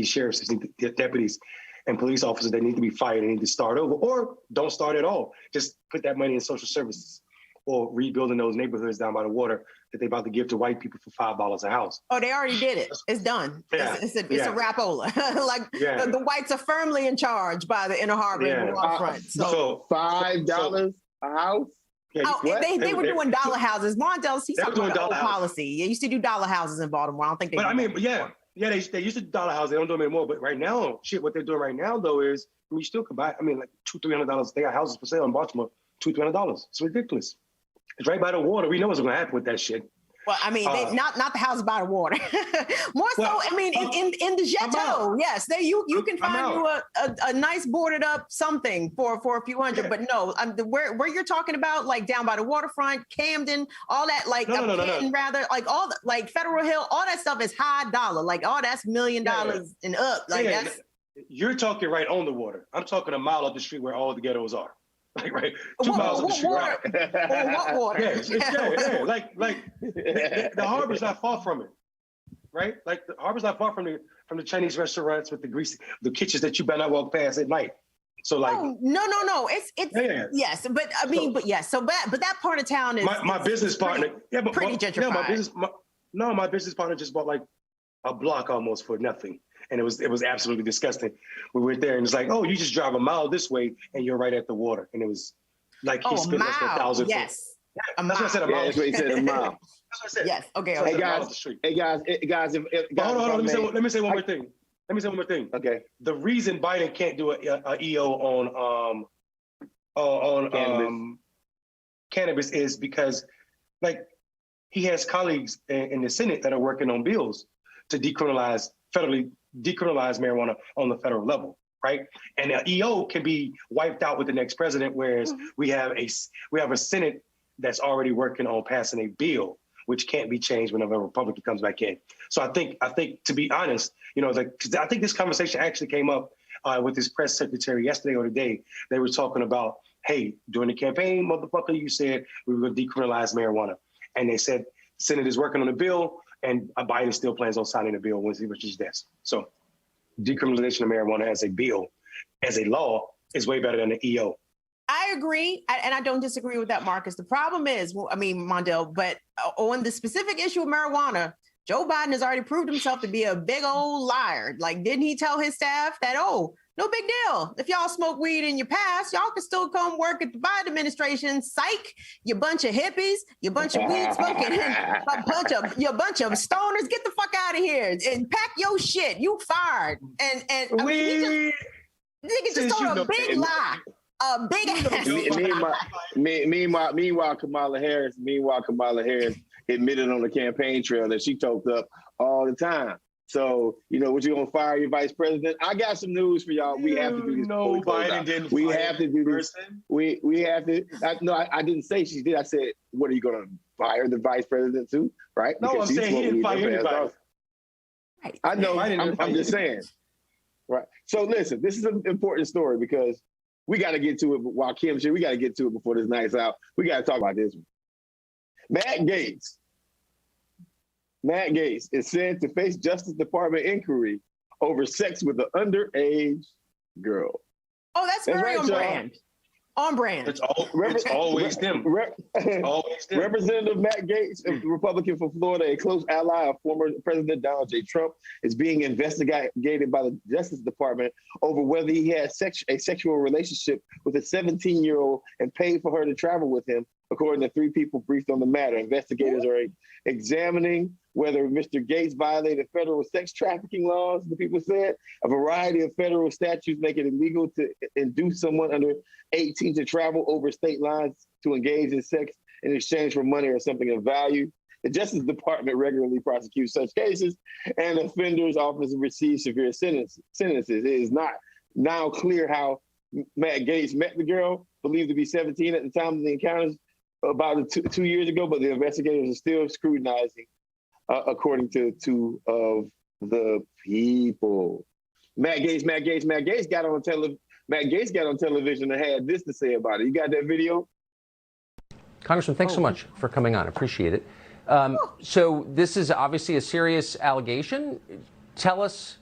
sheriffs, these deputies and police officers that need to be fired and need to start over, or don't start at all. Just put that money in social services or rebuilding those neighborhoods down by the water that they're about to give to white people for $5 a house. Oh, they already did it. It's done. Yeah. It's a rapola. The whites are firmly in charge by the Inner Harbor and the waterfront. So $5 a house? They were doing dollar houses. Mondale, he's talking about the old policy. They used to do dollar houses in Baltimore. I don't think they. But I mean, they used to do dollar houses. They don't do them anymore. But right now, what they're doing right now though is you still could buy. I mean, like $200-$300. They got houses for sale in Baltimore. $200-$300. It's ridiculous. It's right by the water. We know what's going to happen with that shit. Well, I mean, not the house by the water. More so, I mean, in the Chateau, yes, you can find you a nice boarded up something for a few hundred. But no, where you're talking about, like down by the waterfront, Camden, all that, like rather, like all the, like Federal Hill, all that stuff is high dollar. Like, oh, that's $1 million and up. Like that's. You're talking right on the water. I'm talking a mile up the street where all the ghettos are. Like, right, 2 miles up the street. Right? What water? Like the harbor's not far from it, right? Like the harbor's not far from the Chinese restaurants with the kitchens that you better not walk past at night. So like, no, it's yes, but I mean, but that part of town is my business partner. Pretty gentrified. My business partner just bought like a block almost for nothing. And it was absolutely disgusting. We went there and it's like, oh, you just drive a mile this way and you're right at the water. And it was like he spent less than 1,000. Yes. That's what I said, a mile. That's what he said, a mile. That's what I said. Yes. Okay. Hey guys. Hold on. Let me say one more thing. Okay. The reason Biden can't do a EO on cannabis is because, like, he has colleagues in the Senate that are working on bills to federally decriminalize marijuana on the federal level. right? And the EO can be wiped out with the next president, whereas we have a Senate that's already working on passing a bill, which can't be changed whenever a Republican comes back in. So I think to be honest, you know, because I think this conversation actually came up with this press secretary yesterday or today. They were talking about, hey, during the campaign, motherfucker, you said we were going to decriminalize marijuana. And they said the Senate is working on a bill and Biden still plans on signing the bill once he reaches his desk. So decriminalization of marijuana as a bill, as a law, is way better than the EO. I agree, and I don't disagree with that, Marcus. The problem is, Mondale, but on the specific issue of marijuana, Joe Biden has already proved himself to be a big old liar. Like, didn't he tell his staff that, oh, no big deal. If y'all smoke weed in your past, y'all can still come work at the Biden administration. Psych, you bunch of hippies, you bunch of weed smoking, you bunch of stoners. Get the fuck out of here and pack your shit. You fired. And I mean, he just told a big lie. A big ass. Meanwhile, Kamala Harris admitted on the campaign trail that she talked up all the time. So, you know, what, you gonna fire your vice president? I got some news for y'all. We have to do this. No, Biden didn't. We have to do this. We have to. I didn't say she did. I said, what, are you gonna fire the vice president too? Right? No, because I'm saying he didn't fire anybody. I know. I'm just saying. Right. So listen, this is an important story because we got to get to it while Kim's here. We got to get to it before this night's out. We got to talk about this one. Matt Gaetz is said to face Justice Department inquiry over sex with an underage girl. Oh, that's very on brand. On brand. It's always them. Representative Matt Gaetz, a Republican from Florida, a close ally of former President Donald J. Trump, is being investigated by the Justice Department over whether he had a sexual relationship with a 17-year-old and paid for her to travel with him, according to 3 people briefed on the matter. Investigators are examining whether Mr. Gaetz violated federal sex trafficking laws, the people said. A variety of federal statutes make it illegal to induce someone under 18 to travel over state lines to engage in sex in exchange for money or something of value. The Justice Department regularly prosecutes such cases, and offenders often receive severe sentences. It is not now clear how Matt Gaetz met the girl, believed to be 17 at the time of the encounters about 2 years ago, but the investigators are still scrutinizing, according to 2 of the people. Matt Gaetz got on television and had this to say about it. You got that video? Congressman, thanks so much for coming on. Appreciate it. So this is obviously a serious allegation. Tell us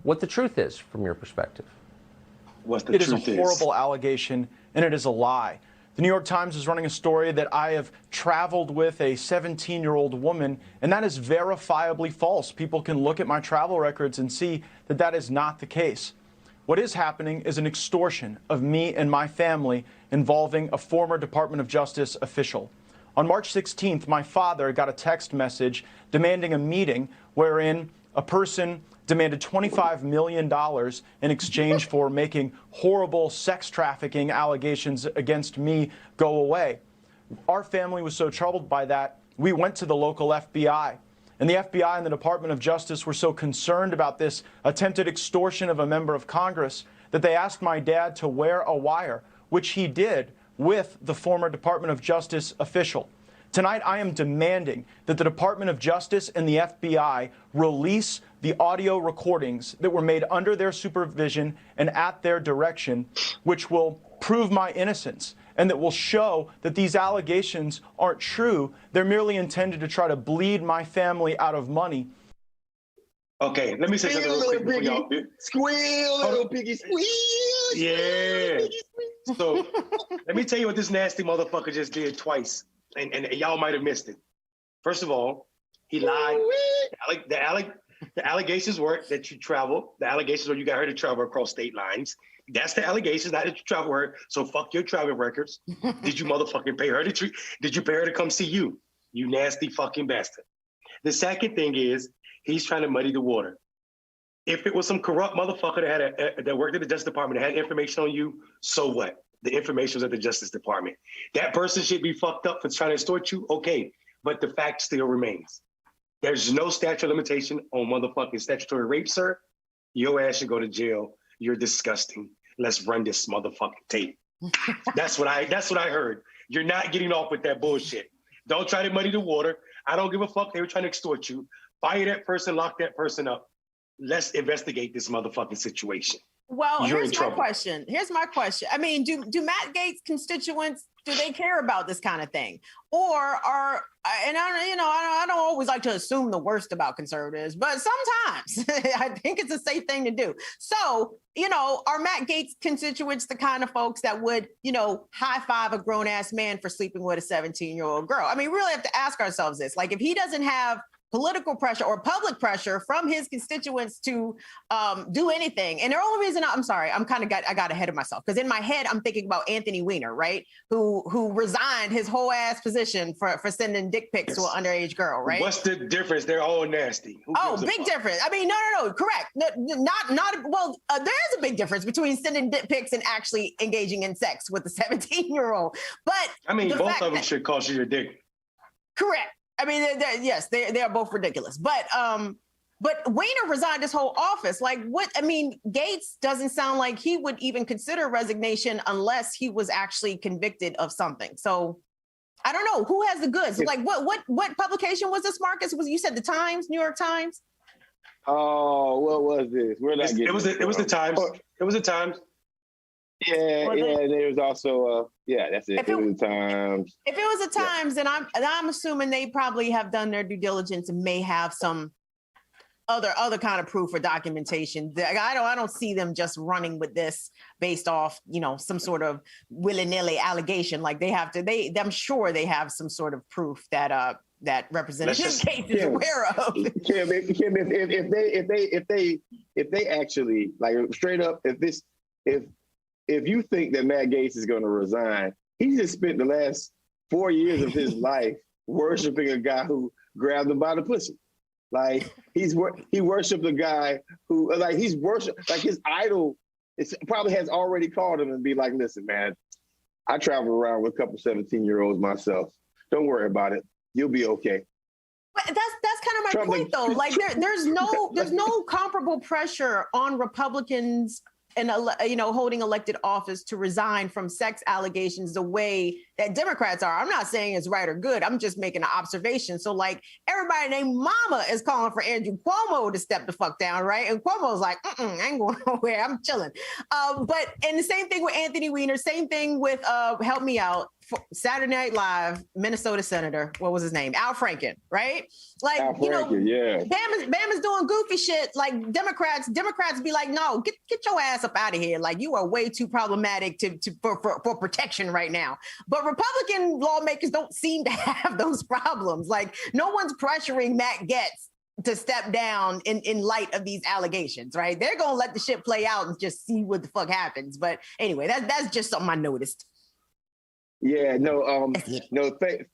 what the truth is from your perspective. It is a horrible allegation, and it is a lie. The New York Times is running a story that I have traveled with a 17-year-old woman, and that is verifiably false. People can look at my travel records and see that that is not the case. What is happening is an extortion of me and my family involving a former Department of Justice official. On March 16th, my father got a text message demanding a meeting wherein a person demanded $25 million in exchange for making horrible sex trafficking allegations against me go away. Our family was so troubled by that, we went to the local FBI. And the FBI and the Department of Justice were so concerned about this attempted extortion of a member of Congress that they asked my dad to wear a wire, which he did with the former Department of Justice official. Tonight, I am demanding that the Department of Justice and the FBI release the audio recordings that were made under their supervision and at their direction, which will prove my innocence and that will show that these allegations aren't true. They're merely intended to try to bleed my family out of money. Okay, let me say something real quick before y'all. Squeal, little piggy, squeal. Yeah. So let me tell you what this nasty motherfucker just did twice. And y'all might have missed it. First of all, he lied. The allegations were that you traveled. The allegations were you got her to travel across state lines. That's the allegations, not that you travel her. So fuck your travel records. Did you motherfucking pay her to Did you pay her to come see you? You nasty fucking bastard. The second thing is he's trying to muddy the water. If it was some corrupt motherfucker that worked at the Justice Department that had information on you, so what? The information was at the Justice Department. That person should be fucked up for trying to extort you, okay, but the fact still remains. There's no statute of limitation on motherfucking statutory rape, sir. Your ass should go to jail. You're disgusting. Let's run this motherfucking tape. That's what I heard. You're not getting off with that bullshit. Don't try to muddy the water. I don't give a fuck. They were trying to extort you. Fire that person, lock that person up. Let's investigate this motherfucking situation. Well, You're here's my question. I mean, do Matt Gaetz constituents, do they care about this kind of thing? Or I don't always like to assume the worst about conservatives, but sometimes I think it's a safe thing to do. So, are Matt Gaetz constituents the kind of folks that would, high five a grown ass man for sleeping with a 17-year-old girl? I mean, we really have to ask ourselves this. Like, if he doesn't have political pressure or public pressure from his constituents to do anything. And the only reason I got ahead of myself, because in my head, I'm thinking about Anthony Weiner, right? Who resigned his whole ass position for sending dick pics to an underage girl, right? What's the difference? They're all nasty. Big difference. I mean, no, correct. Well, there is a big difference between sending dick pics and actually engaging in sex with a 17-year-old. But I mean, both of them should cost you your dick. Correct. I mean, they are both ridiculous. But Weiner resigned his whole office. Like, what? I mean, Gaetz doesn't sound like he would even consider resignation unless he was actually convicted of something. So I don't know who has the goods. Like, what publication was this, Marcus? You said the Times, New York Times? Oh, what was this? It was the Times. It was the Times. Yeah. There was also that's it. It was the Times. If it was the Times, then I'm assuming they probably have done their due diligence and may have some other kind of proof or documentation. I don't see them just running with this based off, some sort of willy-nilly allegation. Like I'm sure they have some sort of proof that Representative Gaetz is aware of. Kim, if they actually, like, straight up, if you think that Matt Gaetz is going to resign, he just spent the last 4 years of his life worshiping a guy who grabbed him by the pussy. Like, he worshipped a guy who, like, he's worshipped, like, his idol probably has already called him and be like, listen, man, I travel around with a couple 17-year-olds myself. Don't worry about it. You'll be okay. But that's kind of my point, though. Like, there's no comparable pressure on Republicans and holding elected office to resign from sex allegations the way that Democrats are. I'm not saying it's right or good. I'm just making an observation. So, like, everybody named Mama is calling for Andrew Cuomo to step the fuck down, right? And Cuomo's like, I ain't going nowhere. I'm chilling. And the same thing with Anthony Weiner. Same thing with help me out. Saturday Night Live, Minnesota Senator, what was his name? Al Franken, right? Like, Al Franken, yeah. Bama's doing goofy shit. Like, Democrats be like, no, get your ass up out of here. Like, you are way too problematic for protection right now. But Republican lawmakers don't seem to have those problems. Like, no one's pressuring Matt Gaetz to step down in light of these allegations, right? They're gonna let the shit play out and just see what the fuck happens. But anyway, that's just something I noticed. Yeah, no,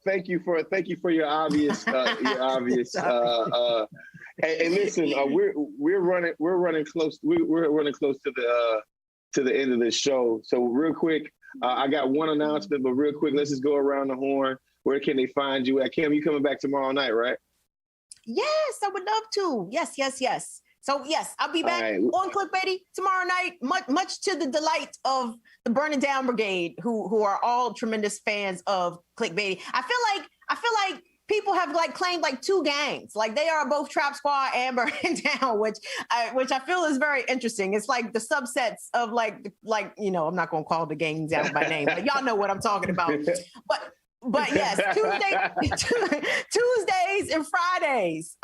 thank you for your obvious, and listen, we're running close to the end of this show. So real quick, I got one announcement, but real quick, let's just go around the horn. Where can they find you at? Kim, you coming back tomorrow night, right? Yes, I would love to. Yes. So yes, I'll be back on Clickbaity tomorrow night, much to the delight of the Burn It Down Brigade, who are all tremendous fans of Clickbaity. I feel like people have claimed two gangs, like they are both Trap Squad and Burn It Down, which I feel is very interesting. It's like the subsets of like I'm not gonna call the gangs out by name, but y'all know what I'm talking about. But yes, Tuesdays and Fridays.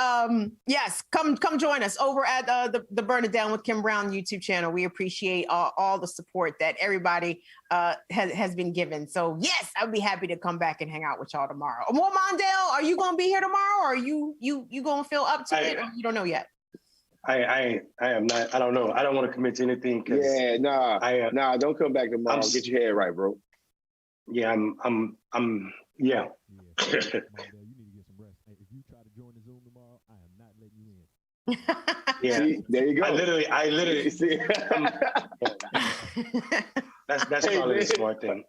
Yes, come join us over at the Burn It Down with Kim Brown YouTube channel. We appreciate all the support that everybody has been given. So yes, I'd be happy to come back and hang out with y'all tomorrow. Well, Mondale, are you gonna be here tomorrow, or are you gonna feel up to it, or you don't know yet? I am not. I don't know. I don't want to commit to anything. Don't come back tomorrow. Get your head right, bro. Yeah, I'm yeah. You need to get some rest. Hey, if you try to join the Zoom tomorrow, I am not letting you in. Yeah, see, there you go. I literally see. That's probably the smart thing.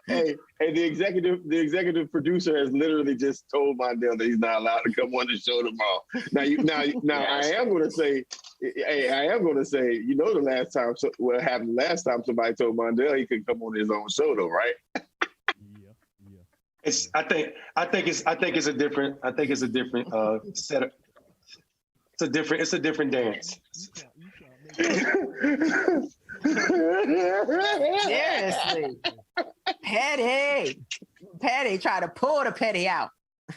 Hey, the executive producer has literally just told Mondale that he's not allowed to come on the show tomorrow. Now, I am going to say, the last time, what happened last time somebody told Mondale he could come on his own show, though, right? I think it's a different setup. It's a different dance. Seriously. Petty, try to pull the petty out.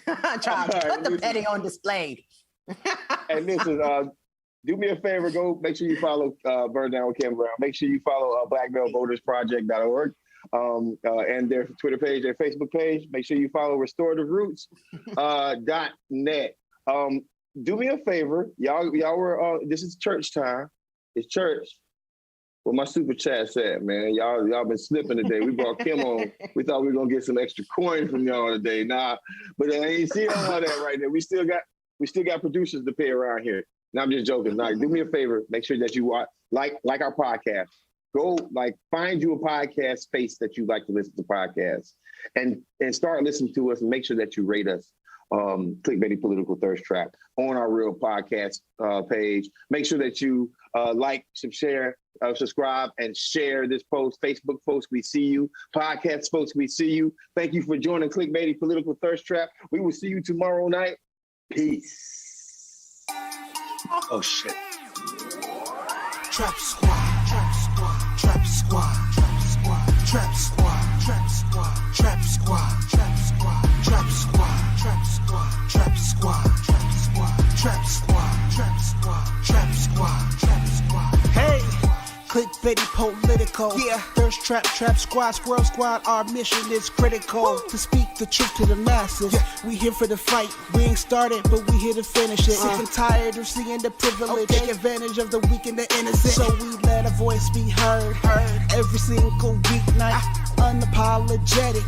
Try to put the petty on display. And listen, do me a favor, go make sure you follow Burn Down with Kim Brown. Make sure you follow blackmalevotersproject.org and their Twitter page, their Facebook page. Make sure you follow restorativeroots.net. Do me a favor, y'all were this is church time. It's church. Well, my super chat said, man, y'all been slipping today. We brought Kim on. We thought we were gonna get some extra coin from y'all today. Nah, but I ain't seeing all that right now. We still got producers to pay around here. Now I'm just joking. Now, do me a favor, make sure that you watch, like our podcast. Go find you a podcast space that you like to listen to podcasts, and start listening to us, and make sure that you rate us. Clickbaity Political Thirst Trap on our real podcast page. Make sure that you subscribe and share this post. Facebook post, we see you. Podcast post, we see you. Thank you for joining Clickbaity Political Thirst Trap. We will see you tomorrow night. Peace. Oh shit. Trap squad, trap squad, trap squad, trap squad, trap squad, trap squad, trap squad, trap squad, trap squad, trap squad, trap squad, trap squad, trap squad, trap squad, trap squad, trap squad. Hey, Clickbaity Political, yeah. Thirst Trap, Trap Squad, Squirrel Squad. Our mission is critical to speak the truth to the masses. Yeah. We here for the fight. We ain't started, but we here to finish it. Sick and tired of seeing the privilege. Take advantage of the weak and the innocent. So we let our voice be heard. Every single weeknight. Unapologetic.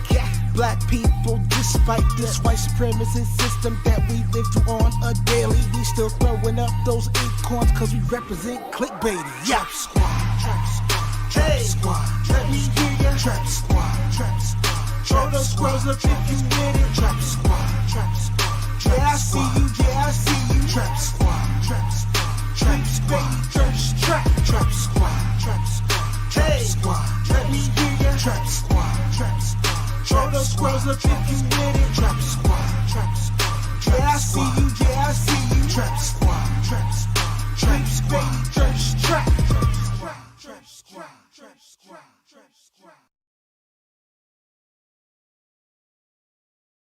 Black people, despite this white supremacist system that we live through on a daily, we still throwing up those acorns cause we represent clickbaity. Yeah. Trap squad, trap squad, trap squad. Let me hear ya. Trap squad, trap squad. Throw those squirrels up if you with it. Trap squad, trap squad. Yeah, I see you, yeah, I see you. Trap squad, trap squad. Clickbaity thirst trap. Trap squad, trap squad. Trap squad. Let me hear ya. Trap squad, trap squad. Throw those squirrels up if you with it. Trap squad, trap squad. Yeah, I see you, yeah, I see you. Trap squad, trap squad. Clickbaity thirst trap. Trap squad, trap squad, trap squad, trap squad.